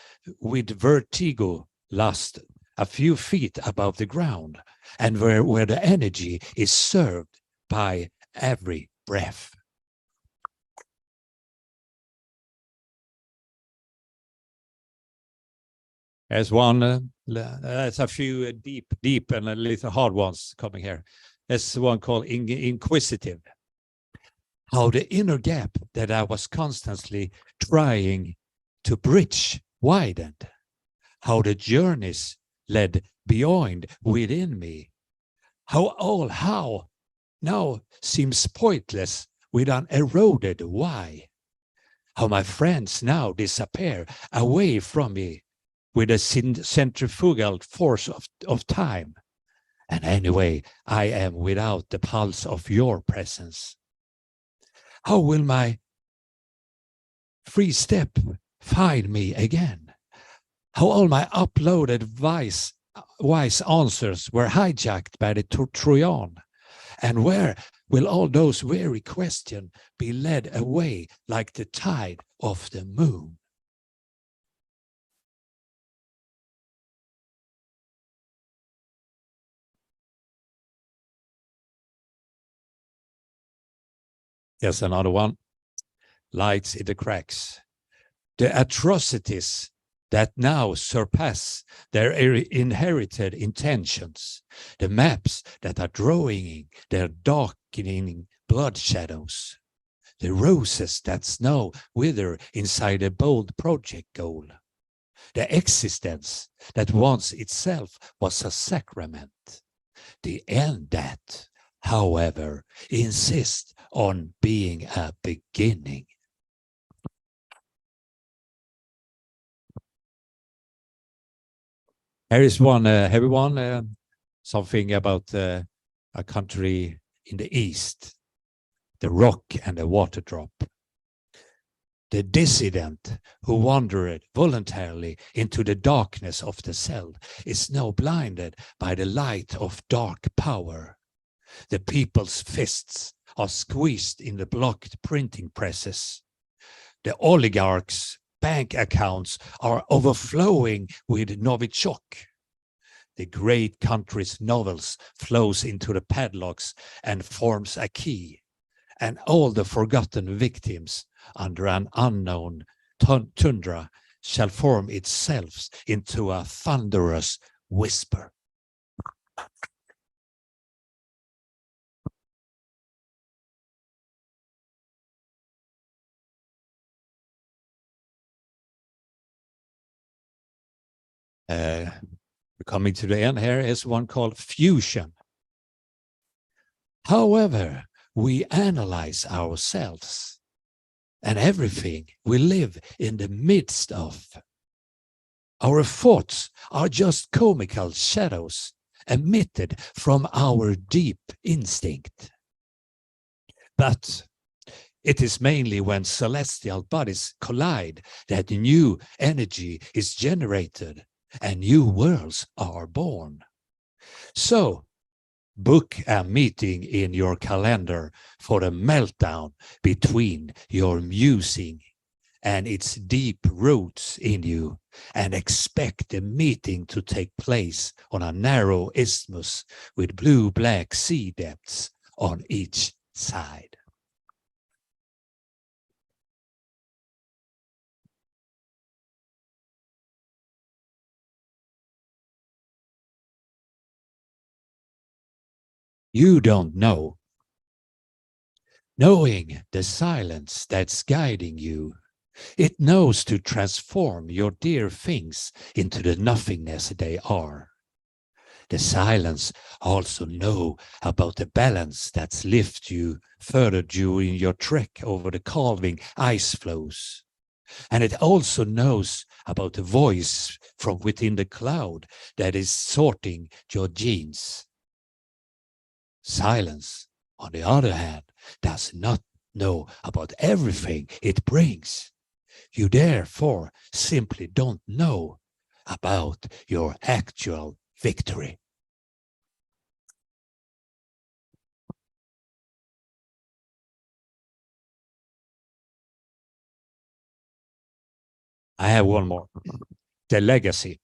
with vertigo lust a few feet above the ground, and where the energy is served by every breath. There's one, there's a few deep and a little hard ones coming here. There's one called inquisitive. How the inner gap that I was constantly trying to bridge widened. How the journeys led beyond within me. How now seems pointless with an eroded why. How my friends now disappear away from me with a centrifugal force of time. And anyway, I am without the pulse of your presence. How will my free step find me again? How all my uploaded wise answers were hijacked by the Trojan? And where will all those weary questions be led away like the tide of the moon? Here's another one. Lights in the cracks. The atrocities that now surpass their inherited intentions. The maps that are drawing their darkening blood shadows. The roses that now wither inside a bold project goal. The existence that once itself was a sacrament. The end that, however, insists on being a beginning. Here is one heavy one, something about a country in the east, the rock and the water drop. The dissident who wandered voluntarily into the darkness of the cell is now blinded by the light of dark power. The people's fists are squeezed in the blocked printing presses. The oligarchs' bank accounts are overflowing with Novichok. The great country's novels flows into the padlocks and forms a key. And all the forgotten victims under an unknown tundra shall form itself into a thunderous whisper. Coming to the end, here is one called fusion. However, we analyze ourselves and everything we live in the midst of. Our thoughts are just comical shadows emitted from our deep instinct. But it is mainly when celestial bodies collide that new energy is generated and new worlds are born. So, book a meeting in your calendar for a meltdown between your musing and its deep roots in you, and expect the meeting to take place on a narrow isthmus with blue-black sea depths on each side. You don't know. Knowing the silence that's guiding you, It knows to transform your dear things into the nothingness they are. The silence also know about the balance that's lifted you further during your trek over the calving ice floes. And it also knows about the voice from within the cloud that is sorting your genes. Silence, on the other hand, does not know about everything it brings. You therefore simply don't know about your actual victory. I have one more. The legacy.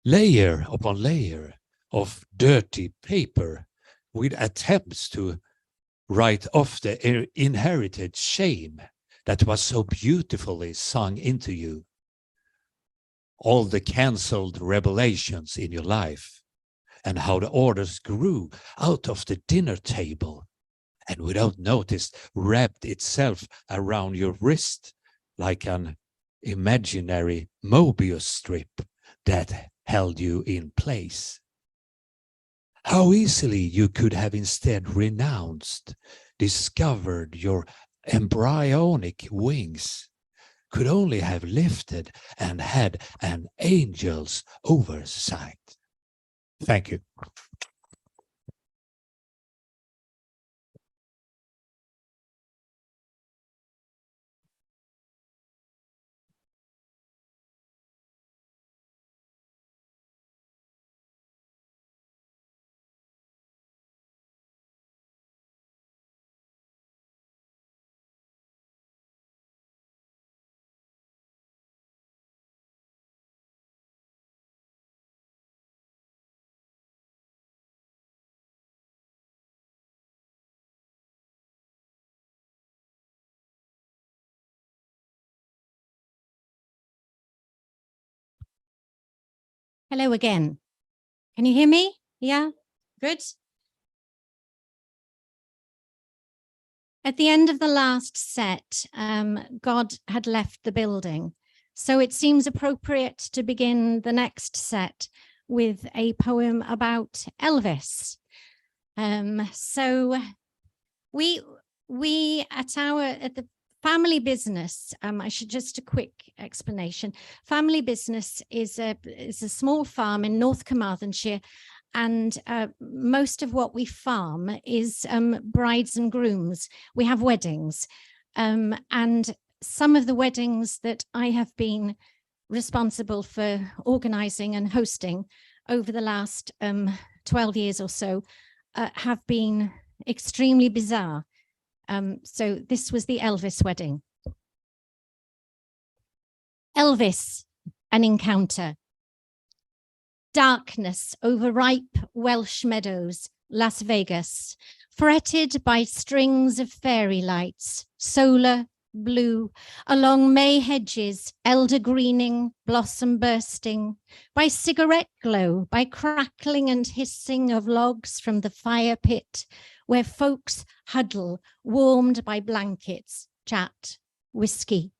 Layer upon layer of dirty paper with attempts to write off the inherited shame that was so beautifully sung into you. All the cancelled revelations in your life and how the orders grew out of the dinner table and without notice wrapped itself around your wrist like an imaginary Mobius strip that held you in place. How easily you could have instead renounced, discovered your embryonic wings, could only have lifted and had an angel's oversight. Thank you. Hello again. Can you hear me? Yeah, good. At the end of the last set, God had left the building. So it seems appropriate to begin the next set with a poem about Elvis. So we at the family business, I should just a quick explanation. Family business is a small farm in North Carmarthenshire, and most of what we farm is brides and grooms. We have weddings, and some of the weddings that I have been responsible for organising and hosting over the last 12 years or so have been extremely bizarre. So this was the Elvis wedding. Elvis, an encounter. Darkness over ripe Welsh meadows, Las Vegas, fretted by strings of fairy lights, solar, blue, along May hedges, elder greening, blossom bursting, by cigarette glow, by crackling and hissing of logs from the fire pit, where folks huddle, warmed by blankets, chat, whiskey.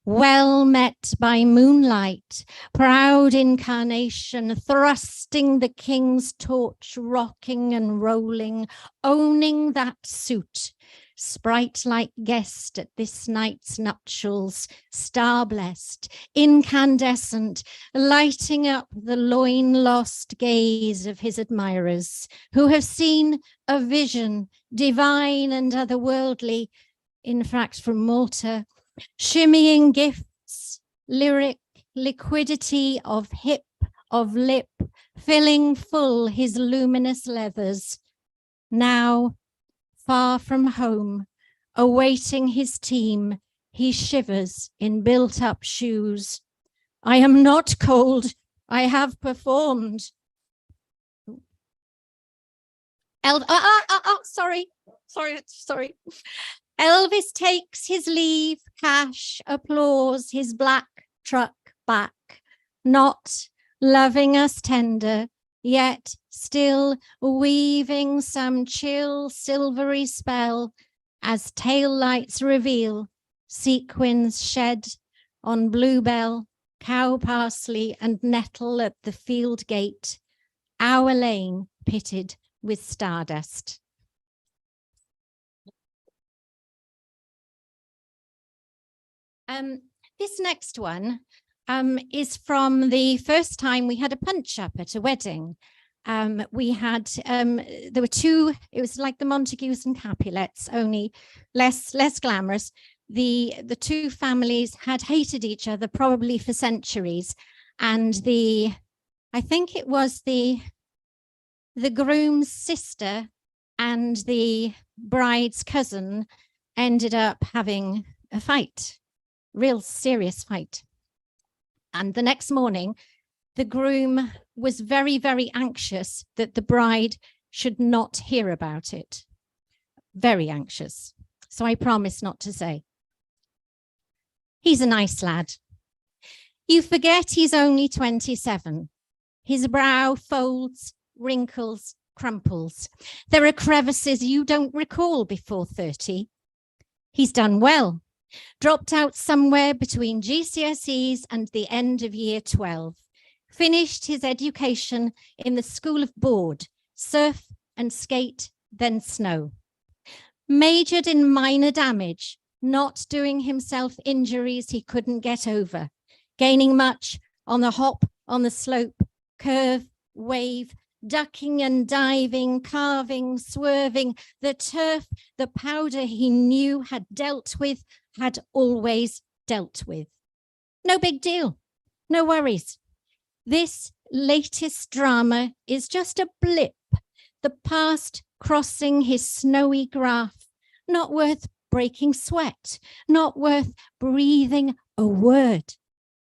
Well met by moonlight, proud incarnation, thrusting the king's torch, rocking and rolling, owning that suit, sprite-like guest at this night's nuptials, star-blessed, incandescent, lighting up the loin-lost gaze of his admirers, who have seen a vision, divine and otherworldly, in fact from Malta, shimmying gifts, lyric liquidity of hip, of lip, filling full his luminous leathers. Now, far from home, awaiting his team, he shivers in built-up shoes. I am not cold, I have performed. Sorry. Elvis takes his leave, cash, applause, his black truck back, not loving us tender, yet still weaving some chill silvery spell as tail lights reveal sequins shed on bluebell, cow parsley and nettle at the field gate, our lane pitted with stardust. This next one is from the first time we had a punch up at a wedding. We had, there were two, it was like the Montagues and Capulets, only less glamorous. The two families had hated each other probably for centuries. And I think it was the groom's sister and the bride's cousin ended up having a fight, real serious fight. And the next morning, the groom was very, very anxious that the bride should not hear about it. Very anxious. So I promised not to say. He's a nice lad. You forget he's only 27. His brow folds, wrinkles, crumples. There are crevices you don't recall before 30. He's done well. Dropped out somewhere between GCSEs and the end of year 12. Finished his education in the School of Board, surf and skate, then snow. Majored in minor damage, not doing himself injuries he couldn't get over. Gaining much on the hop, on the slope, curve, wave, ducking and diving, carving, swerving, the turf, the powder he knew had dealt with, had always dealt with. No big deal, no worries. This latest drama is just a blip, the past crossing his snowy graph, not worth breaking sweat, not worth breathing a word.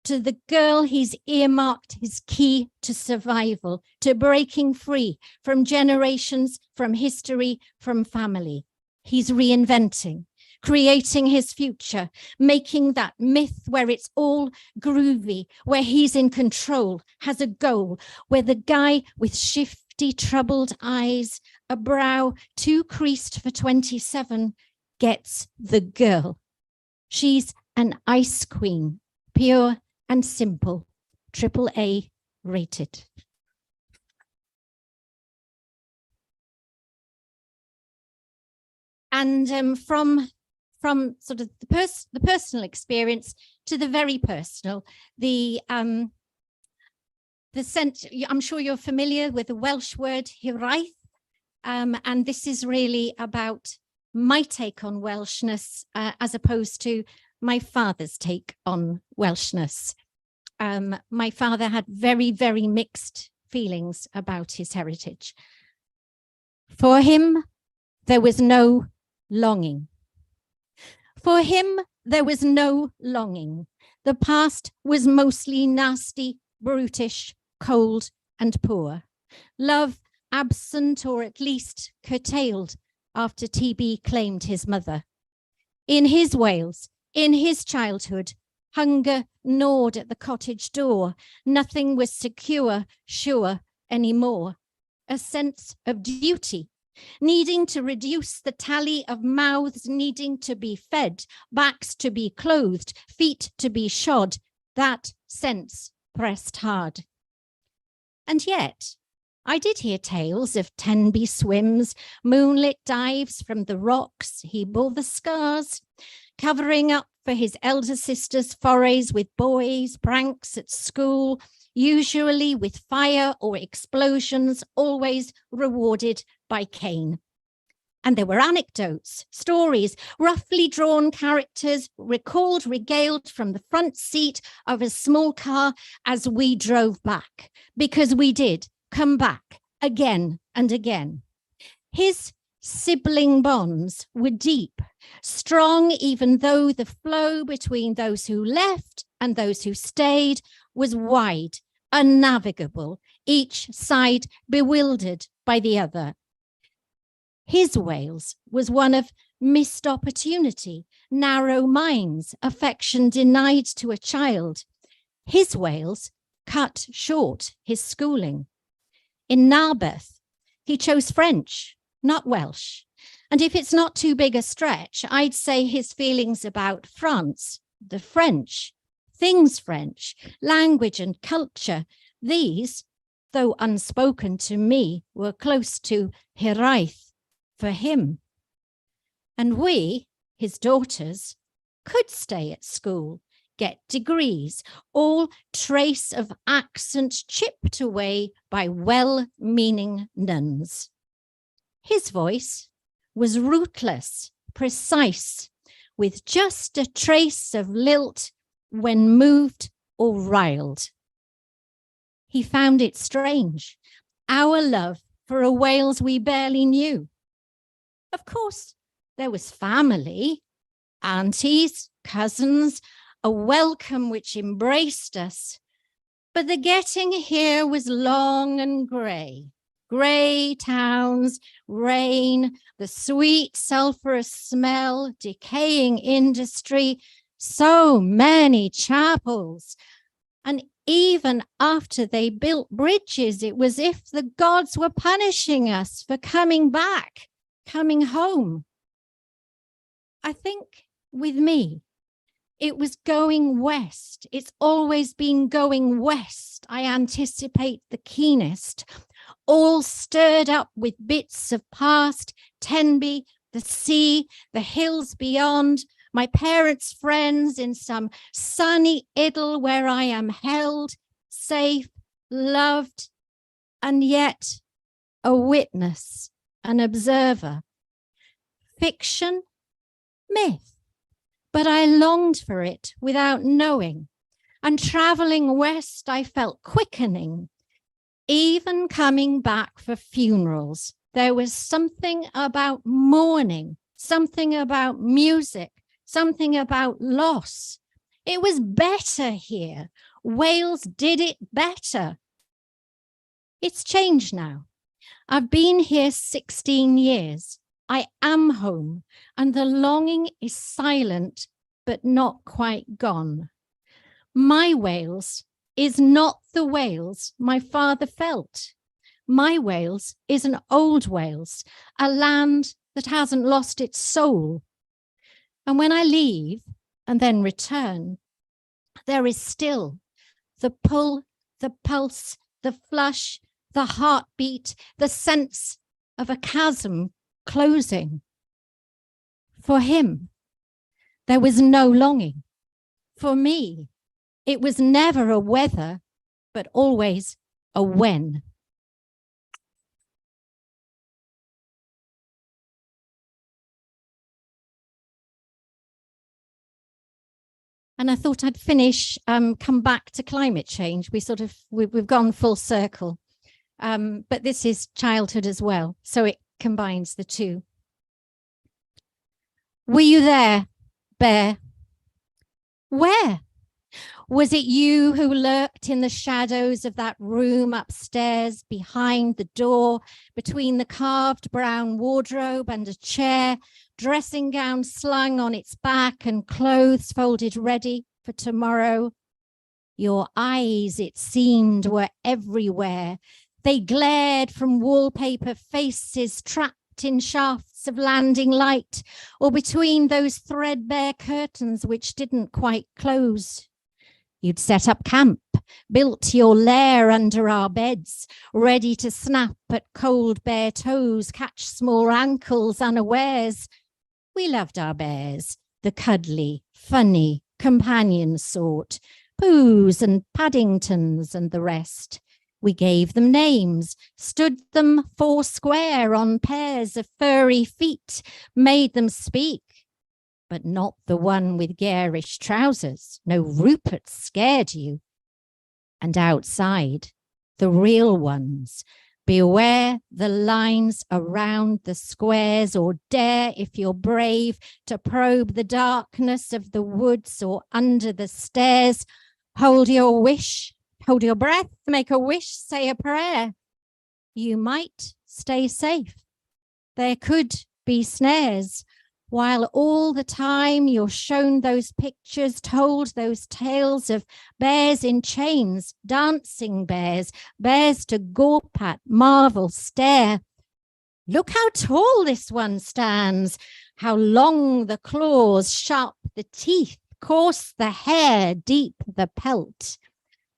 To the girl he's earmarked his key to survival, to breaking free from generations, from history, from family. He's reinventing, creating his future, making that myth where it's all groovy, where he's in control, has a goal, where the guy with shifty, troubled eyes, a brow too creased for 27, gets the girl. She's an ice queen, pure and simple, AAA rated. And from sort of the personal experience to the very personal, the sense, I'm sure you're familiar with the Welsh word hiraeth, and this is really about my take on Welshness as opposed to my father's take on Welshness. My father had very, very mixed feelings about his heritage. For him, there was no longing. For him, there was no longing. The past was mostly nasty, brutish, cold, and poor. Love absent or at least curtailed after TB claimed his mother. In his Wales, in his childhood, hunger gnawed at the cottage door. Nothing was secure, sure anymore. A sense of duty, needing to reduce the tally of mouths needing to be fed, backs to be clothed, feet to be shod. That sense pressed hard. And yet, I did hear tales of Tenby swims, moonlit dives from the rocks. He bore the scars, covering up for his elder sister's forays with boys, pranks at school, usually with fire or explosions, always rewarded by cane. And there were anecdotes, stories, roughly drawn characters, recalled, regaled from the front seat of a small car as we drove back, because we did come back again and again. His sibling bonds were deep, strong, even though the flow between those who left and those who stayed was wide, unnavigable, each side bewildered by the other. His Wales was one of missed opportunity, narrow minds, affection denied to a child. His Wales cut short his schooling. In Narberth, he chose French, not Welsh, And if it's not too big a stretch, I'd say his feelings about France, the French, things French, language and culture, these, though unspoken to me, were close to Hiraeth for him. And we, his daughters, could stay at school, get degrees, all trace of accent chipped away by well-meaning nuns. His voice was rootless, precise, with just a trace of lilt when moved or riled. He found it strange, our love for a Wales we barely knew. Of course, there was family, aunties, cousins, a welcome which embraced us. But the getting here was long and grey. Grey towns, rain, the sweet sulphurous smell, decaying industry, so many chapels. And even after they built bridges, it was as if the gods were punishing us for coming back, coming home. I think with me, it was going west. It's always been going west. I anticipate the keenest, all stirred up with bits of past, Tenby, the sea, the hills beyond, my parents' friends in some sunny idyll where I am held, safe, loved, and yet a witness, an observer. Fiction, myth. But I longed for it without knowing, and traveling west, I felt quickening. Even coming back for funerals, there was something about mourning, something about music, something about loss. It was better here. Wales did it better. It's changed now. I've been here 16 years. I am home, and the longing is silent, but not quite gone. My Wales is not the Wales my father felt. My Wales is an old Wales, a land that hasn't lost its soul. And when I leave and then return, there is still the pull, the pulse, the flush, the heartbeat, the sense of a chasm closing. For him, there was no longing. For me, it was never a whether, but always a when. And I thought I'd finish, come back to climate change. We've gone full circle, but this is childhood as well. So it combines the two. Were you there, Bear? Where? Was it you who lurked in the shadows of that room upstairs, behind the door, between the carved brown wardrobe and a chair, dressing gown slung on its back and clothes folded ready for tomorrow? Your eyes, it seemed, were everywhere. They glared from wallpaper faces trapped in shafts of landing light, or between those threadbare curtains which didn't quite close. You'd set up camp, built your lair under our beds, ready to snap at cold bare toes, catch small ankles unawares. We loved our bears, the cuddly, funny, companion sort, Poos and Paddingtons and the rest. We gave them names, stood them four square on pairs of furry feet, made them speak. But not the one with garish trousers. No, Rupert scared you. And outside, the real ones. Beware the lines around the squares, or dare, if you're brave, to probe the darkness of the woods or under the stairs. Hold your wish, hold your breath, make a wish, say a prayer. You might stay safe. There could be snares. While all the time you're shown those pictures, told those tales of bears in chains, dancing bears, bears to gawp at, marvel, stare. Look how tall this one stands, how long the claws, sharp the teeth, coarse the hair, deep the pelt,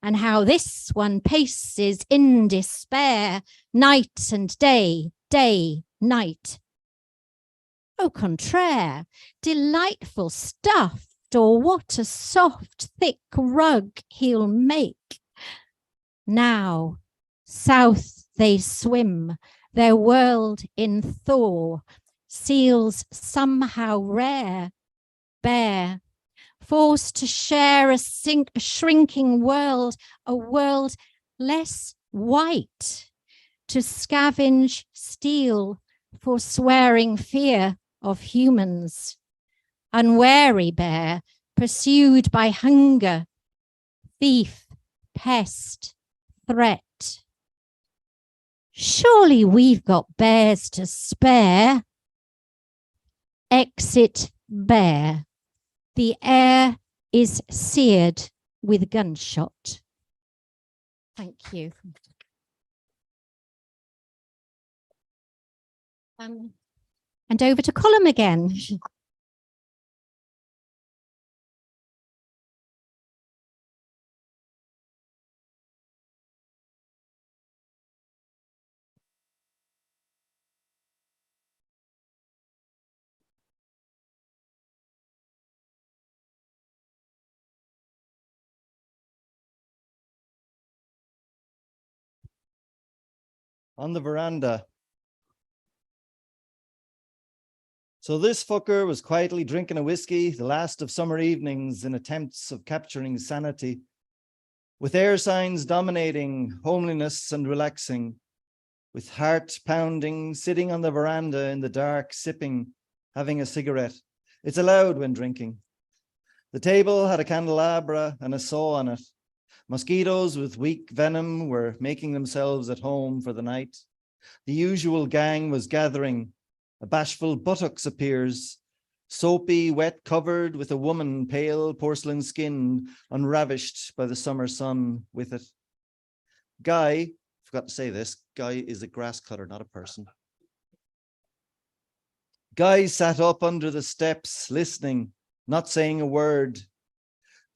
and how this one paces in despair, night and day, day, night. Au contraire, delightful stuffed, or what a soft, thick rug he'll make. Now, south they swim, their world in thaw, seals somehow rare, bare, forced to share a shrinking world, a world less white, to scavenge steel, forswearing fear of humans, unwary bear, pursued by hunger, thief, pest, threat. Surely we've got bears to spare. Exit bear. The air is seared with gunshot. Thank you. And over to Colm again. On the veranda. So this fucker was quietly drinking a whiskey, the last of summer evenings, in attempts of capturing sanity, with air signs dominating homeliness and relaxing, with heart pounding, sitting on the veranda in the dark, sipping, having a cigarette. It's allowed when drinking. The table had a candelabra and a saw on it. Mosquitoes with weak venom were making themselves at home for the night. The usual gang was gathering. A bashful buttocks appears, soapy, wet, covered with a woman, pale, porcelain skinned, unravished by the summer sun with it. Guy, forgot to say this, Guy is a grass cutter, not a person. Guy sat up under the steps, listening, not saying a word.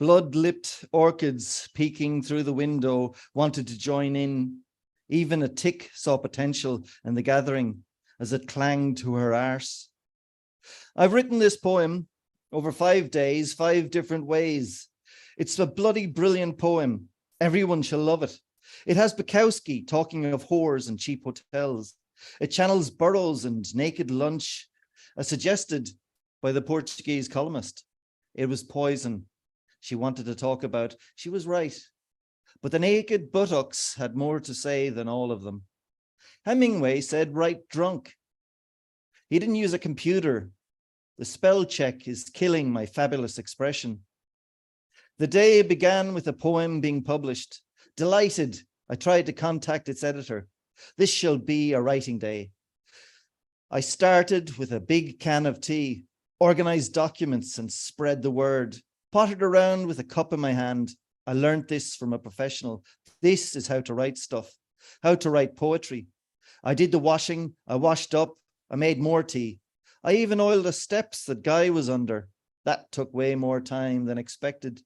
Blood-lipped orchids peeking through the window wanted to join in. Even a tick saw potential in the gathering as it clanged to her arse. I've written this poem over 5 days, 5 different ways. It's a bloody brilliant poem. Everyone shall love it. It has Bukowski talking of whores and cheap hotels. It channels Burroughs and naked lunch, as suggested by the Portuguese columnist. It was poison she wanted to talk about. She was right. But the naked buttocks had more to say than all of them. Hemingway said, "Write drunk." He didn't use a computer. The spell check is killing my fabulous expression. The day began with a poem being published. Delighted, I tried to contact its editor. This shall be a writing day. I started with a big can of tea, organized documents and spread the word, pottered around with a cup in my hand. I learned this from a professional. This is how to write stuff, how to write poetry. I did the washing, I washed up, I made more tea. I even oiled the steps that Guy was under. That took way more time than expected.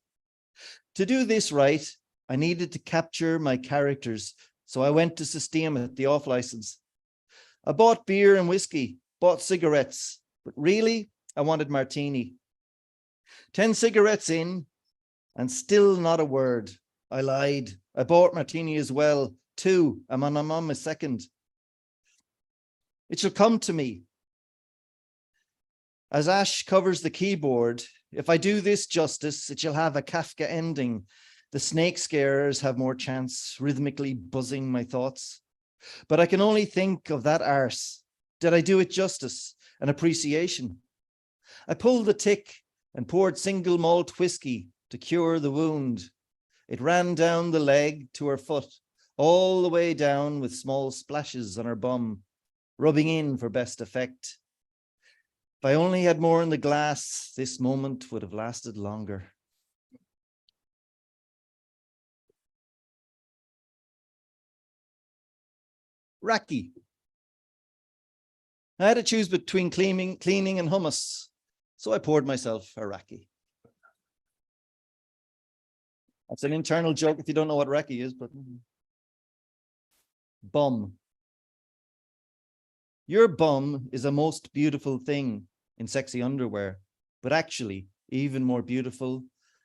To do this right, I needed to capture my characters, so I went to System at the off license. I bought beer and whiskey, bought cigarettes, but really, I wanted martini. 10 cigarettes in, and still not a word. I lied. I bought martini as well. 2, I'm on my second. It shall come to me. As ash covers the keyboard, if I do this justice, it shall have a Kafka ending. The snake scarers have more chance, rhythmically buzzing my thoughts. But I can only think of that arse. Did I do it justice and appreciation? I pulled the tick and poured single malt whiskey to cure the wound. It ran down the leg to her foot, all the way down with small splashes on her bum, rubbing in for best effect. If I only had more in the glass, this moment would have lasted longer. Raki. I had to choose between cleaning and hummus, so I poured myself a raki. That's an internal joke if you don't know what raki is, but bum. Your bum is a most beautiful thing in sexy underwear, but actually even more beautiful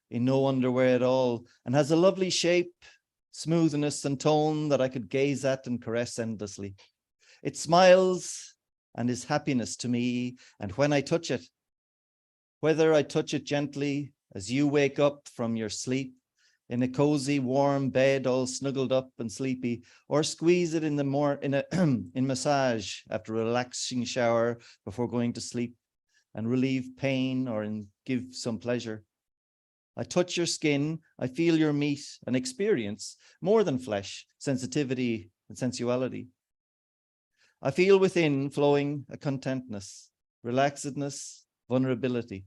in no underwear at all, and has a lovely shape, smoothness and tone that I could gaze at and caress endlessly. It smiles and is happiness to me, and when I touch it, whether I touch it gently as you wake up from your sleep in a cozy, warm bed, all snuggled up and sleepy, or squeeze it in in massage after a relaxing shower before going to sleep and relieve pain or give some pleasure. I touch your skin, I feel your meat and experience more than flesh, sensitivity and sensuality. I feel within flowing a contentness, relaxedness, vulnerability,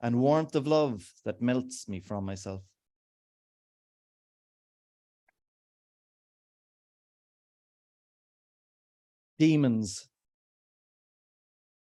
and warmth of love that melts me from myself. Demons.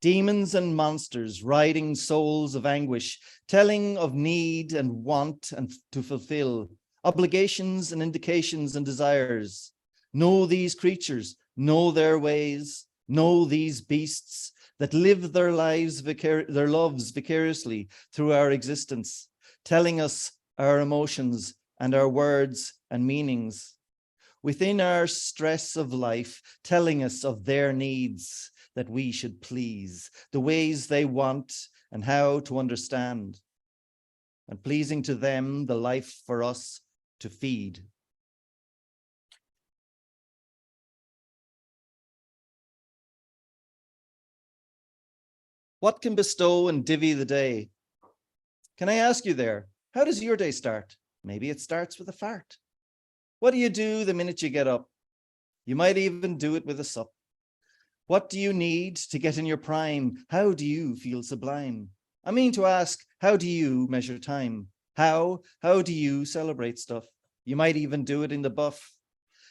Demons and monsters riding souls of anguish, telling of need and want and to fulfill, obligations and indications and desires. Know these creatures, know their ways, know these beasts that live their lives, their loves vicariously through our existence, telling us our emotions and our words and meanings. Within our stress of life, telling us of their needs that we should please, the ways they want and how to understand, and pleasing to them the life for us to feed. What can bestow and divvy the day? Can I ask you there, how does your day start? Maybe it starts with a fart. What do you do the minute you get up? You might even do it with a sup. What do you need to get in your prime? How do you feel sublime? I mean to ask, how do you measure time? How do you celebrate stuff? You might even do it in the buff.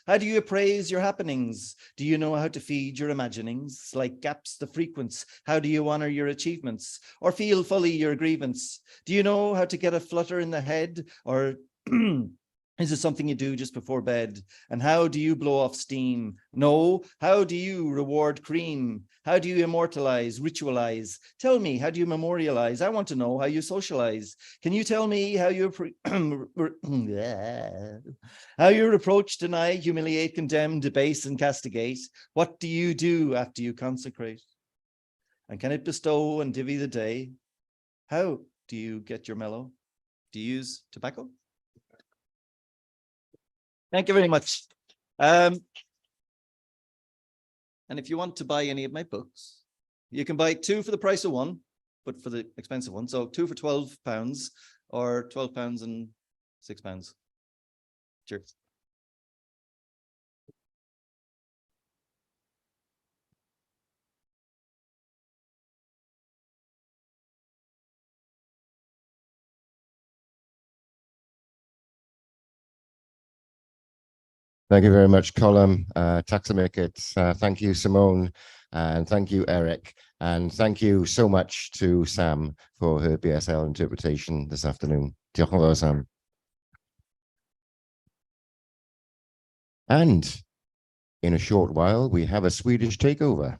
How do you appraise your happenings? Do you know how to feed your imaginings? Like gaps the frequents, how do you honor your achievements? Or feel fully your grievance? Do you know how to get a flutter in the head? Or is it something you do just before bed? And how do you blow off steam? No, how do you reward cream? How do you immortalize, ritualize? Tell me, how do you memorialize? I want to know how you socialize. Can you tell me how you how you reproach, deny, humiliate, condemn, debase, and castigate? What do you do after you consecrate? And can it bestow and divvy the day? How do you get your mellow? Do you use tobacco? Thank you very much. And if you want to buy any of my books, you can buy 2 for the price of 1, but for the expensive one. So 2 for £12 or £12 and £6. Cheers. Thank you very much, Colm. Tack så mycket. Thank you, Simone. And thank you, Erik. And thank you so much to Sam for her BSL interpretation this afternoon. Diolch yn fawr, Sam. And in a short while, we have a Swedish takeover.